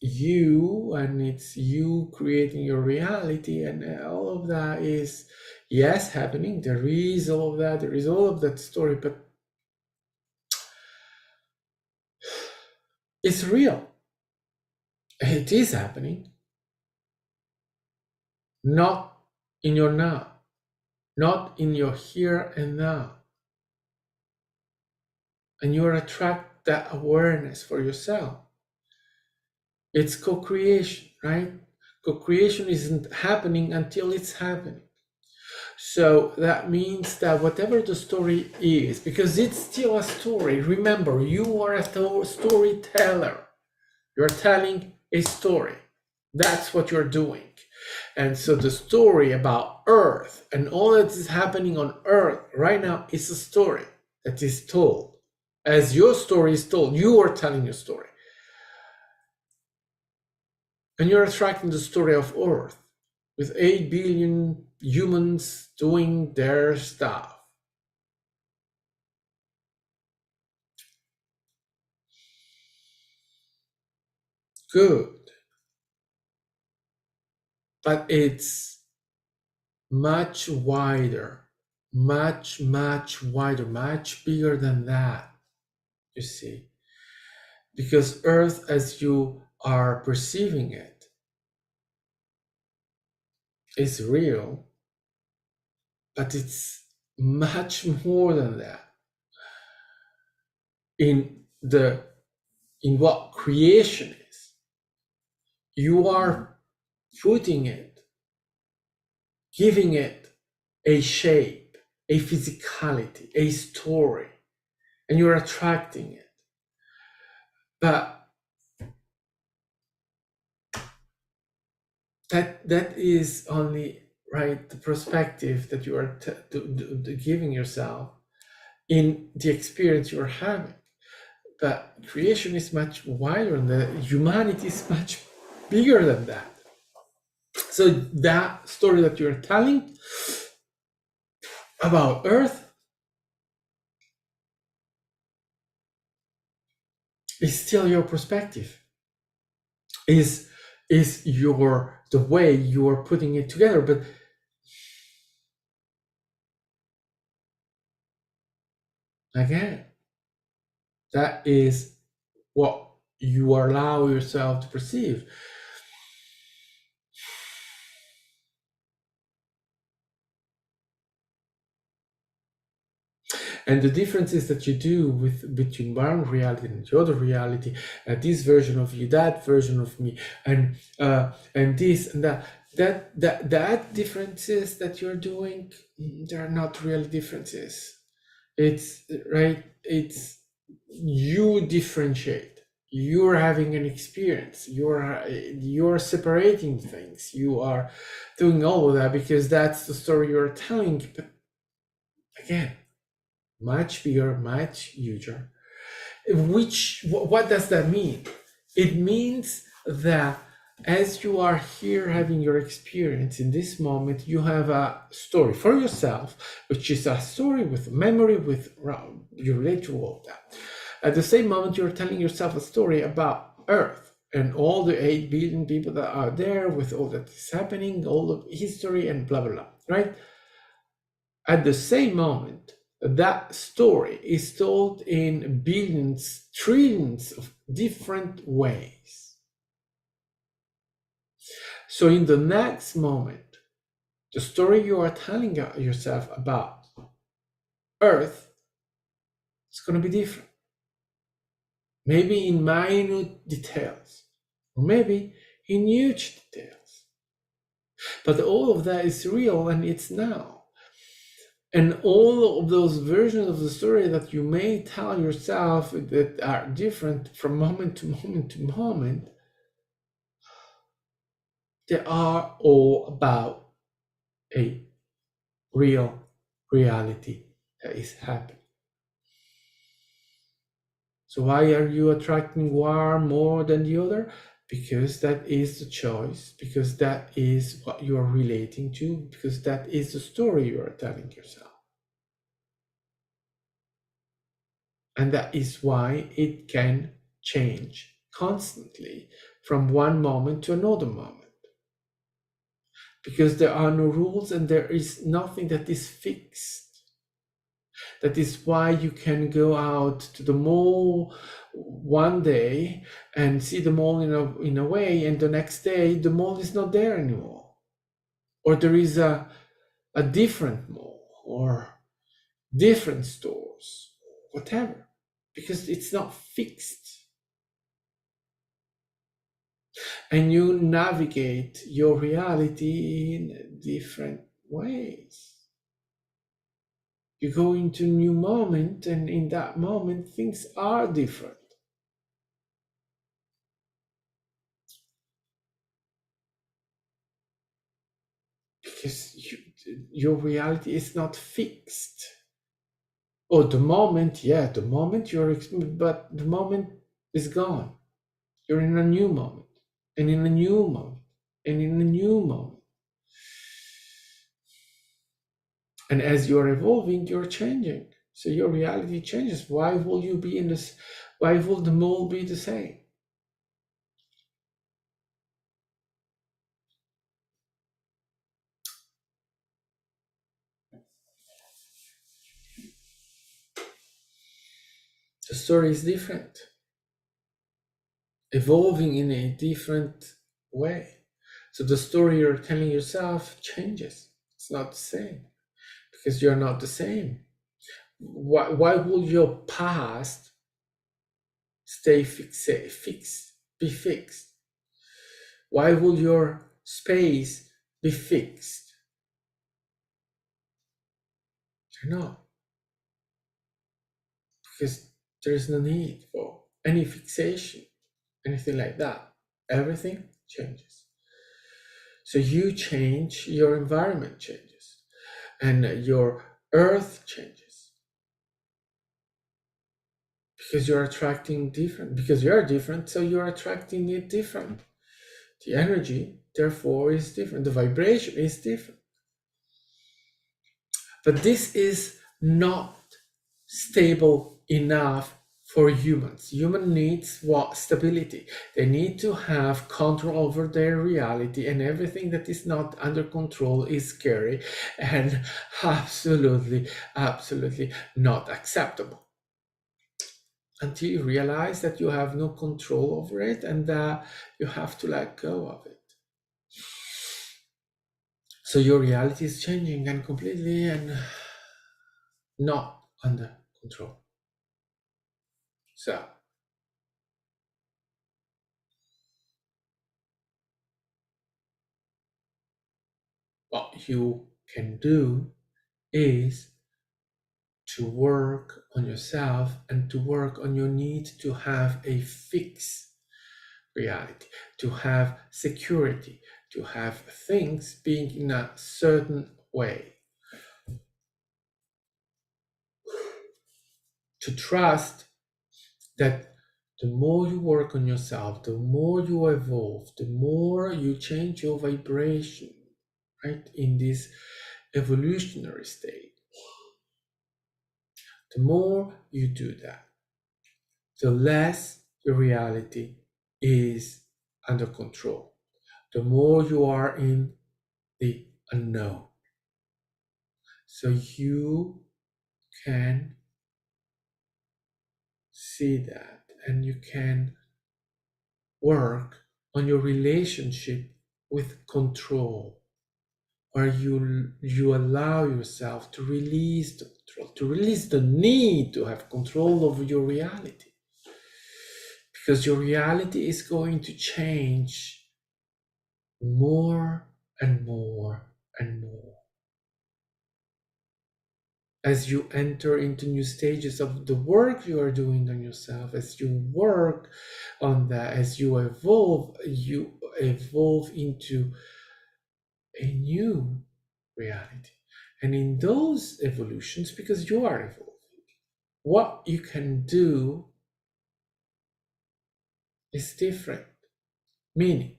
you, and it's you creating your reality, and all of that is, yes, happening. There is all of that story, but it's real. It is happening, not in your now, not in your here and now. And you attract that awareness for yourself. It's co-creation, right? Co-creation isn't happening until it's happening. So that means that whatever the story is, because it's still a story, remember, you are a storyteller. You're telling a story. That's what you're doing. And so the story about Earth and all that is happening on Earth right now is a story that is told. As your story is told, you are telling your story. And you're attracting the story of Earth with 8 billion humans doing their stuff. Good. But it's much wider, much wider, much bigger than that, you see. Because Earth, as you are perceiving it, is real, but it's much more than that. In what creation is, you are putting it, giving it a shape, a physicality, a story, and you're attracting it. But that is only, right, the perspective that you are giving yourself in the experience you're having. But creation is much wider than that. Humanity is much bigger than that. So that story that you're telling about Earth is still your perspective. Is the way you are putting it together. But again, that is what you allow yourself to perceive. And the differences that you do between one reality and the other reality, this version of you, that version of me, and this and that differences that you're doing, they're not real differences. It's right. It's you differentiate. You're having an experience. You're separating things. You are doing all of that because that's the story you're telling. But again, much bigger, much huger. What does that mean? It means that as you are here having your experience in this moment, you have a story for yourself, which is a story with memory, you relate to all that. At the same moment, you're telling yourself a story about Earth, and all the 8 billion people that are there with all that is happening, all the history and blah, blah, blah, right? At the same moment, that story is told in billions, trillions of different ways. So in the next moment, the story you are telling yourself about Earth is going to be different. Maybe in minute details, or maybe in huge details. But all of that is real and it's now. And all of those versions of the story that you may tell yourself that are different from moment to moment to moment, they are all about a real reality that is happening. So why are you attracting one more than the other? Because that is the choice, because that is what you are relating to, because that is the story you are telling yourself. And that is why it can change constantly from one moment to another moment. Because there are no rules and there is nothing that is fixed. That is why you can go out to the mall one day and see the mall in a way, and the next day the mall is not there anymore. Or there is a different mall or different stores, whatever, because it's not fixed. And you navigate your reality in different ways. You go into a new moment, and in that moment, things are different. Because your reality is not fixed. Oh, the moment you're, but the moment is gone. You're in a new moment, and in a new moment, and in a new moment. And as you're evolving, you're changing. So your reality changes. Why will you be in this? Why will the mall be the same? The story is different, evolving in a different way. So the story you're telling yourself changes. It's not the same because you're not the same. Why will your past stay be fixed? Why will your space be fixed? They're not. Because there is no need for any fixation, anything like that. Everything changes. So you change, your environment changes, and your earth changes. Because you're attracting different, because you're different, so you're attracting it different. The energy, therefore, is different. The vibration is different. But this is not stable enough for humans. Human needs what? Stability. They need to have control over their reality, and everything that is not under control is scary and absolutely, absolutely not acceptable. Until you realize that you have no control over it and that you have to let go of it. So your reality is changing and completely and not under control. So what you can do is to work on yourself and to work on your need to have a fixed reality, to have security, to have things being in a certain way, to trust that the more you work on yourself, the more you evolve, the more you change your vibration, right, in this evolutionary state. The more you do that, the less your reality is under control, the more you are in the unknown. So you can see that, and you can work on your relationship with control, where you allow yourself to release the control, to release the need to have control over your reality, because your reality is going to change more and more and more as you enter into new stages of the work you are doing on yourself. As you work on that, as you evolve into a new reality. And in those evolutions, because you are evolving, what you can do is different. Meaning,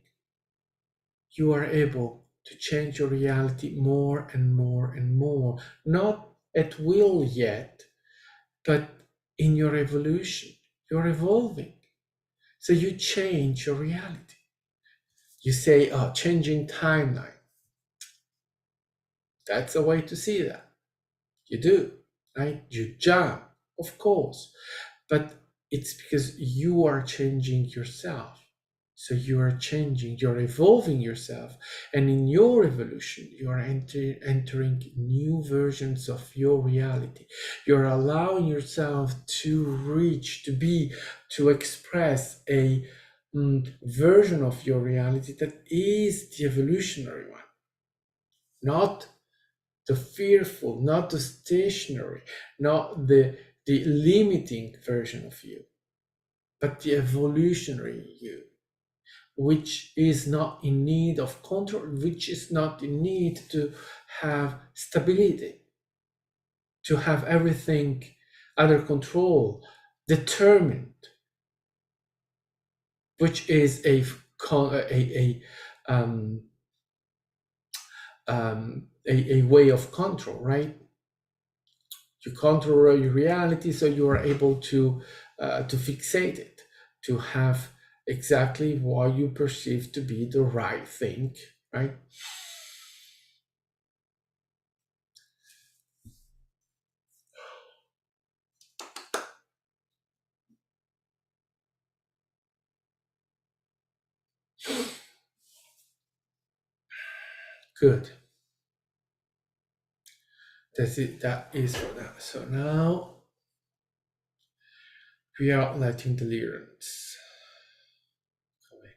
you are able to change your reality more and more and more. Not at will yet, but in your evolution, you're evolving. So you change your reality. You say, oh, changing timeline. That's a way to see that. You do, right? You jump, of course. But it's because you are changing yourself. So you are changing, you're evolving yourself. And in your evolution, you are entering new versions of your reality. You're allowing yourself to reach, to express a version of your reality that is the evolutionary one, not the fearful, not the stationary, not the limiting version of you, but the evolutionary you, which is not in need of control, which is not in need to have stability, to have everything under control, determined, which is um, a way of control, right? You control your reality, so you are able to fixate it, to have exactly what you perceive to be the right thing, right? Good. That's it. That is for now. So now we are letting the lyrics come in.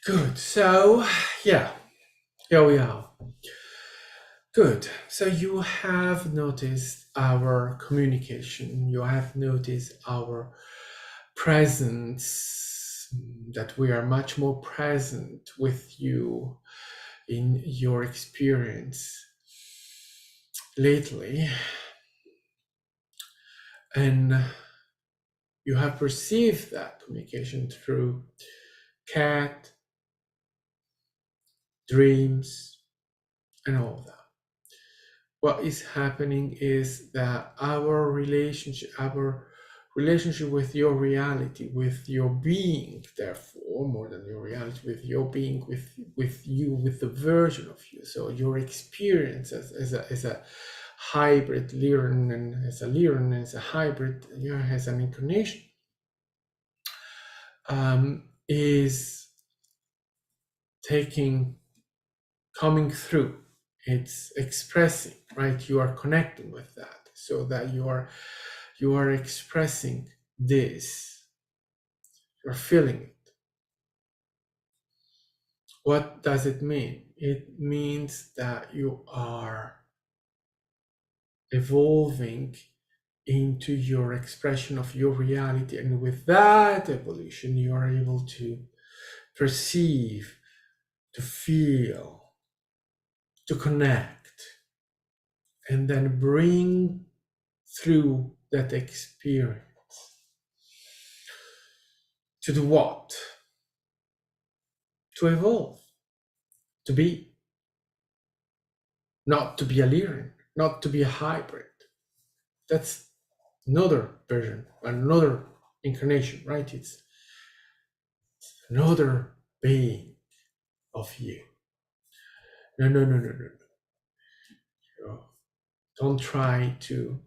Good. So yeah, here we are. Good. So you have noticed our communication. You have noticed our presence, that we are much more present with you in your experience lately. And you have perceived that communication through cat, dreams, and all that. What is happening is that our relationship with your reality, with your being, therefore, more than your reality, with your being, with you, with the version of you. So your experience as a hybrid Lyran, and as a hybrid, as an incarnation, is coming through. It's expressing, right? You are connecting with that, so that you are expressing this. You're feeling it. What does it mean? It means that you are evolving into your expression of your reality, and with that evolution, you are able to perceive, to feel, to connect, and then bring through that experience to do what? To evolve, to be, not to be a Lyran, not to be a hybrid. That's another version, another incarnation, right? It's another being of you. No, no, no, no, no, no. Don't try to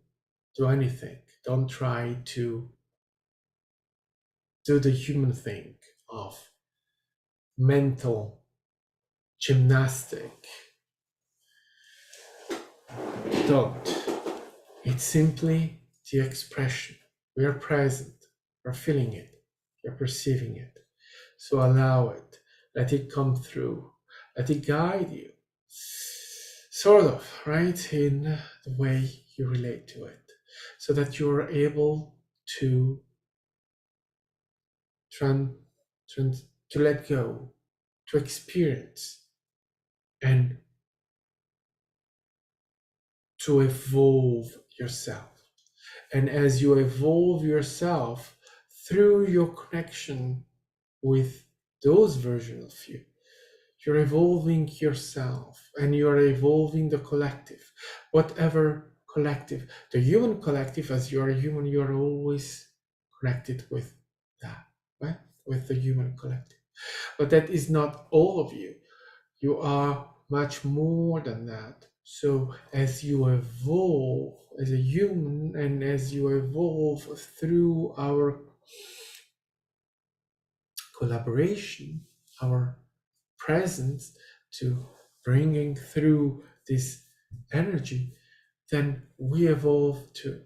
do anything. Don't try to do the human thing of mental gymnastic. Don't. It's simply the expression. We are present. We're feeling it. You're perceiving it. So allow it. Let it come through. Let it guide you. Sort of, right? In the way you relate to it. So that you're able to to let go, to experience, and to evolve yourself. And as you evolve yourself through your connection with those versions of you, you're evolving yourself and you're evolving the collective, whatever collective. The human collective, as you are human, you're always connected with that, right? With the human collective. But that is not all of you. You are much more than that. So as you evolve as a human and as you evolve through our collaboration, our presence to bringing through this energy, then we evolve too.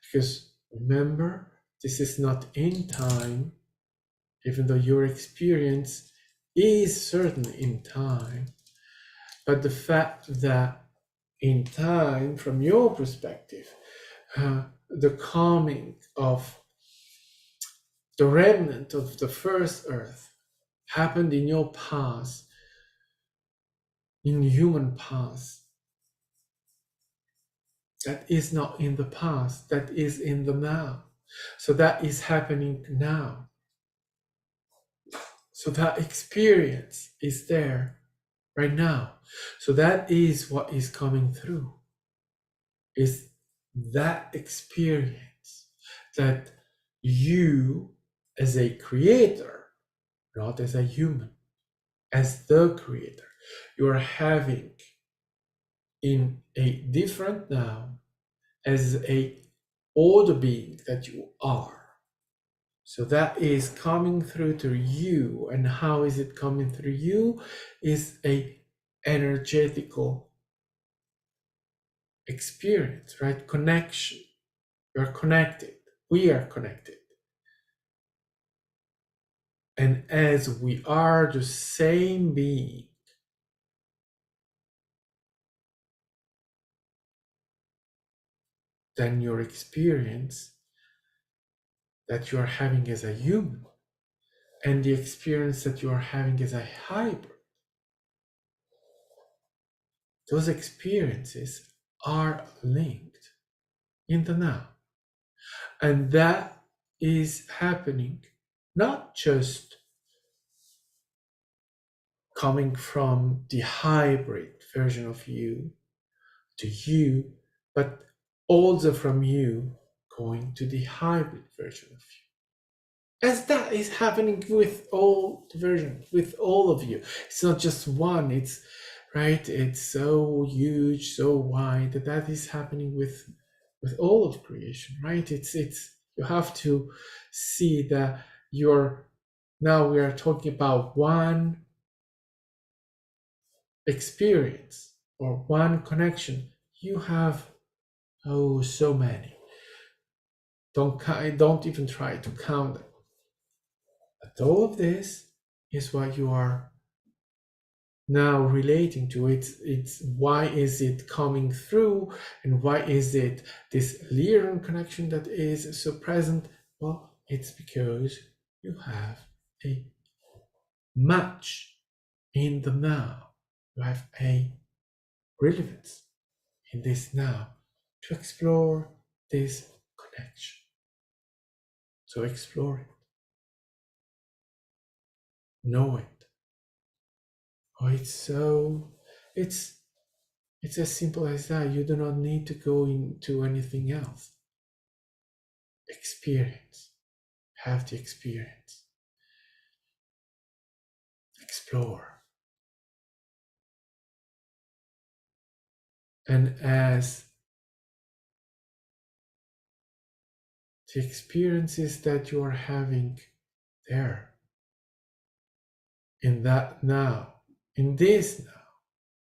Because remember, this is not in time, even though your experience is certainly in time, but the fact that in time, from your perspective, the calming of the remnant of the first earth happened in your past, in human past. That is not in the past, that is in the now. So that is happening now. So that experience is there right now. So that is what is coming through, is that experience that you as a creator, not as a human, as the creator, you are having in a different now as a older being that you are. So that is coming through to you. And how is it coming through you? Is a energetical experience, right? Connection. You're connected. We are connected. And as we are the same being, then your experience that you are having as a human and the experience that you are having as a hybrid, those experiences are linked in the now. And that is happening not just coming from the hybrid version of you to you, but also from you going to the hybrid version of you. As that is happening with all the versions, with all of you. It's not just one, it's right, it's so huge, so wide that is happening with all of creation, right? It's you have to see that you're now we are talking about one experience or one connection. You have so many. Don't even try to count them. But all of this is what you are now relating to. It's why is it coming through, and why is it this Lyran connection that is so present? Well, it's because you have a match in the now. You have a relevance in this now to explore this connection. So explore it, know it. Oh, it's as simple as that. You do not need to go into anything else. Experience, have the experience, explore. And as the experiences that you are having there, in that now, in this now,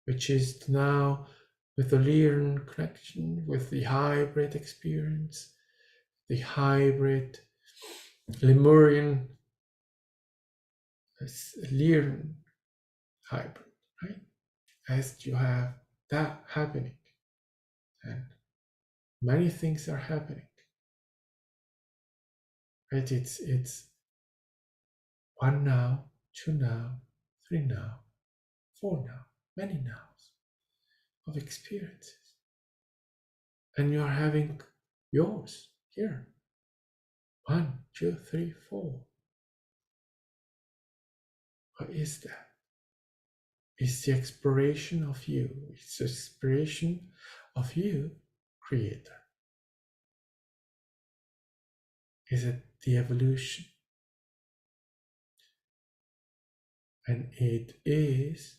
which is the now with the Lyran connection, with the hybrid experience, the hybrid Lemurian Lyran hybrid, right? As you have that happening, and many things are happening, right? It's one now, two now, three now, four now, many nows of experiences. And you are having yours here. 1, 2, 3, 4. What is that? It's the exploration of you. It's the exploration of you, Creator. Is it the evolution? And it is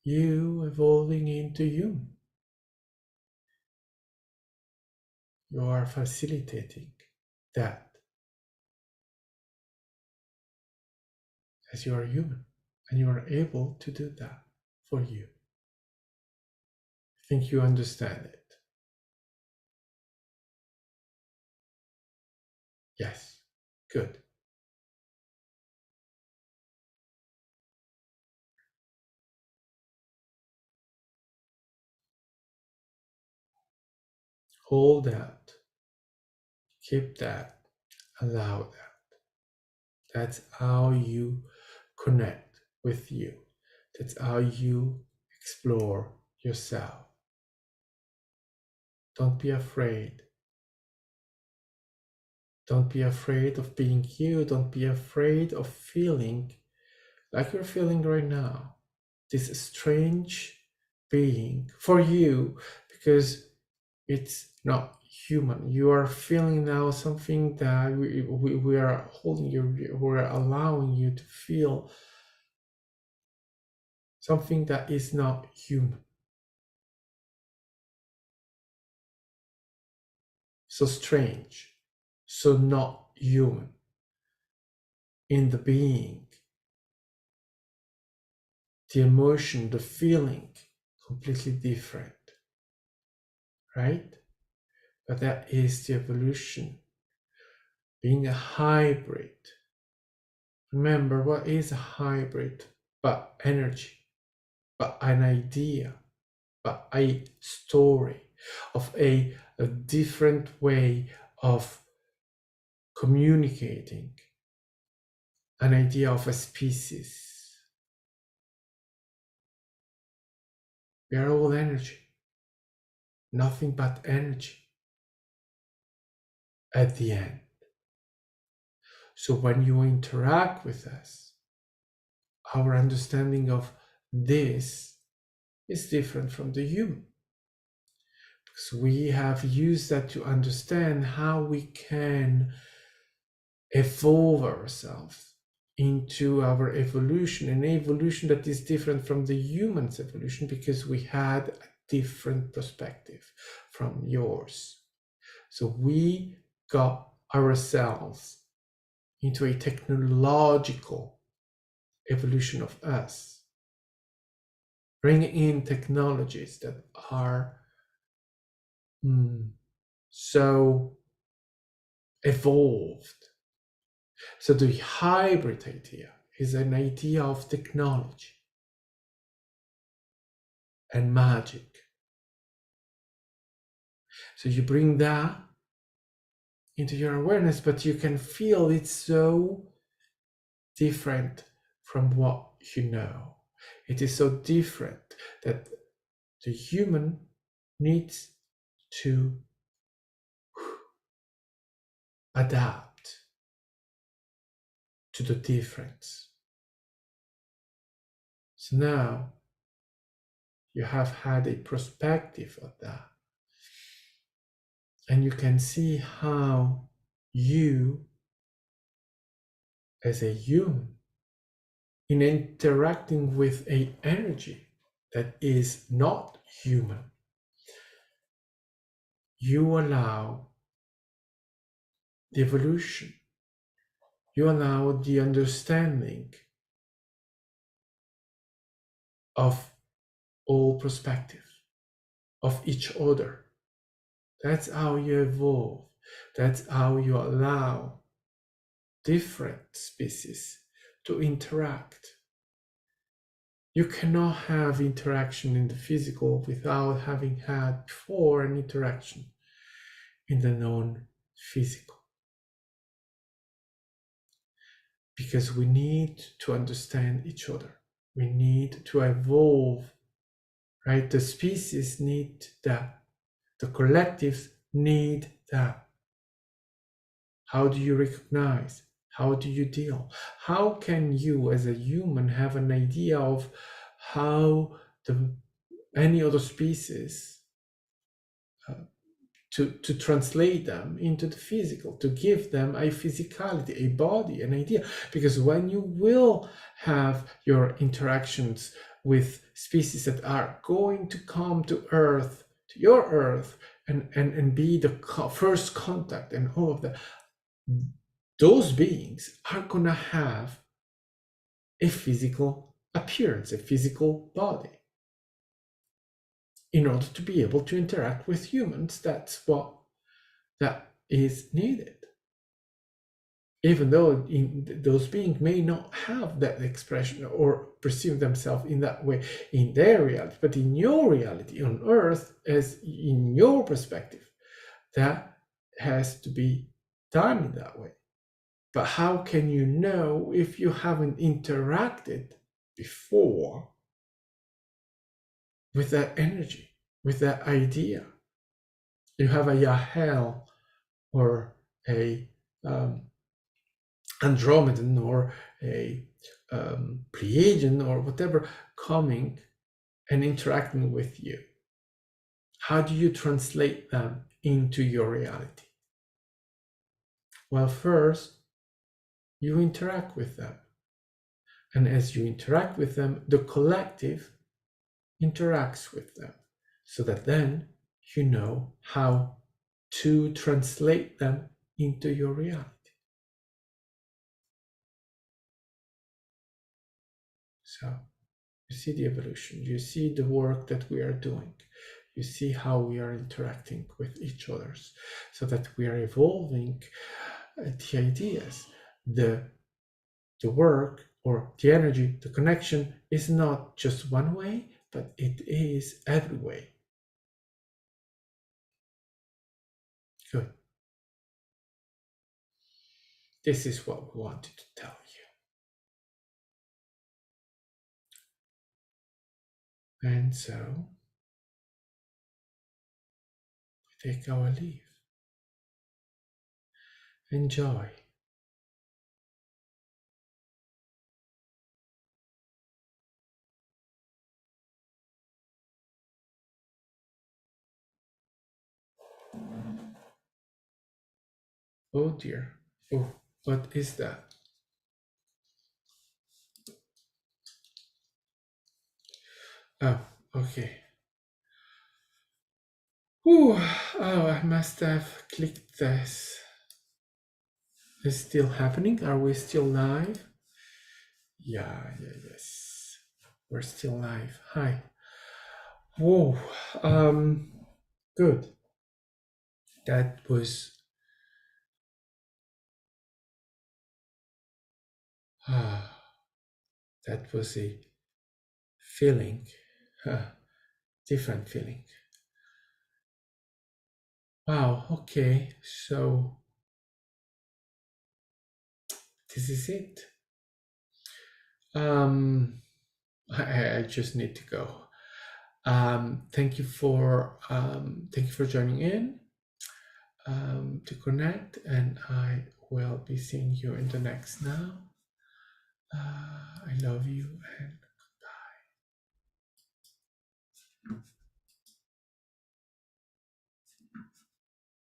you evolving into you. You are facilitating that as you are human, and you are able to do that for you. I think you understand it. Yes, good. Hold that, keep that, allow that. That's how you connect with you. That's how you explore yourself. Don't be afraid. Don't be afraid of being you. Don't be afraid of feeling like you're feeling right now. This strange being for you, because it's not human. You are feeling now something that we are holding you, we're allowing you to feel something that is not human. So strange, so not human in the being, the emotion, the feeling, completely different, right? But that is the evolution, being a hybrid. Remember, what is a hybrid? But energy, but an idea, but a story of a different way of communicating, an idea of a species. We are all energy, nothing but energy at the end. So when you interact with us, our understanding of this is different from the human. Because we have used that to understand how we can evolve ourselves into our evolution, an evolution that is different from the human's evolution, because we had a different perspective from yours. So we got ourselves into a technological evolution of us, bringing in technologies that are so evolved. So the hybrid idea is an idea of technology and magic. So you bring that into your awareness, but you can feel it's so different from what you know. It is so different that the human needs to adapt to the difference. So now you have had a perspective of that, and you can see how you, as a human, in interacting with a energy that is not human, you allow the evolution, you allow the understanding of all perspective, of each other. That's how you evolve. That's how you allow different species to interact. You cannot have interaction in the physical without having had before an interaction in the non-physical. Because we need to understand each other. We need to evolve, right? The species need that. The collectives need that. How do you recognize? How do you deal? How can you, as a human, have an idea of how any other species to translate them into the physical, to give them a physicality, a body, an idea? Because when you will have your interactions with species that are going to come to Earth, to your Earth, and be the first contact and all of that, those beings are going to have a physical appearance, a physical body. In order to be able to interact with humans, that's what that is needed. Even though those beings may not have that expression or perceive themselves in that way in their reality, but in your reality on Earth, as in your perspective, that has to be done in that way. But how can you know if you haven't interacted before with that energy, with that idea? You have a Yahel or a Andromedan or a Pleiadian or whatever coming and interacting with you. How do you translate them into your reality? Well, first, you interact with them. And as you interact with them, the collective interacts with them, so that then you know how to translate them into your reality. So you see the evolution, you see the work that we are doing, you see how we are interacting with each other, so that we are evolving the ideas, the work or the energy, the connection is not just one way, but it is every way. Good. This is what we wanted to tell you. And so we take our leave. Enjoy. Oh dear. Oh, what is that? Oh, okay. Ooh, oh, I must have clicked this. Is it still happening? Are we still live? Yes. We're still live. Hi. Whoa. Good. That was that was a feeling, different feeling. Wow. Okay. So this is it. I just need to go. Thank you for joining in to connect, and I will be seeing you in the next now. I love you, and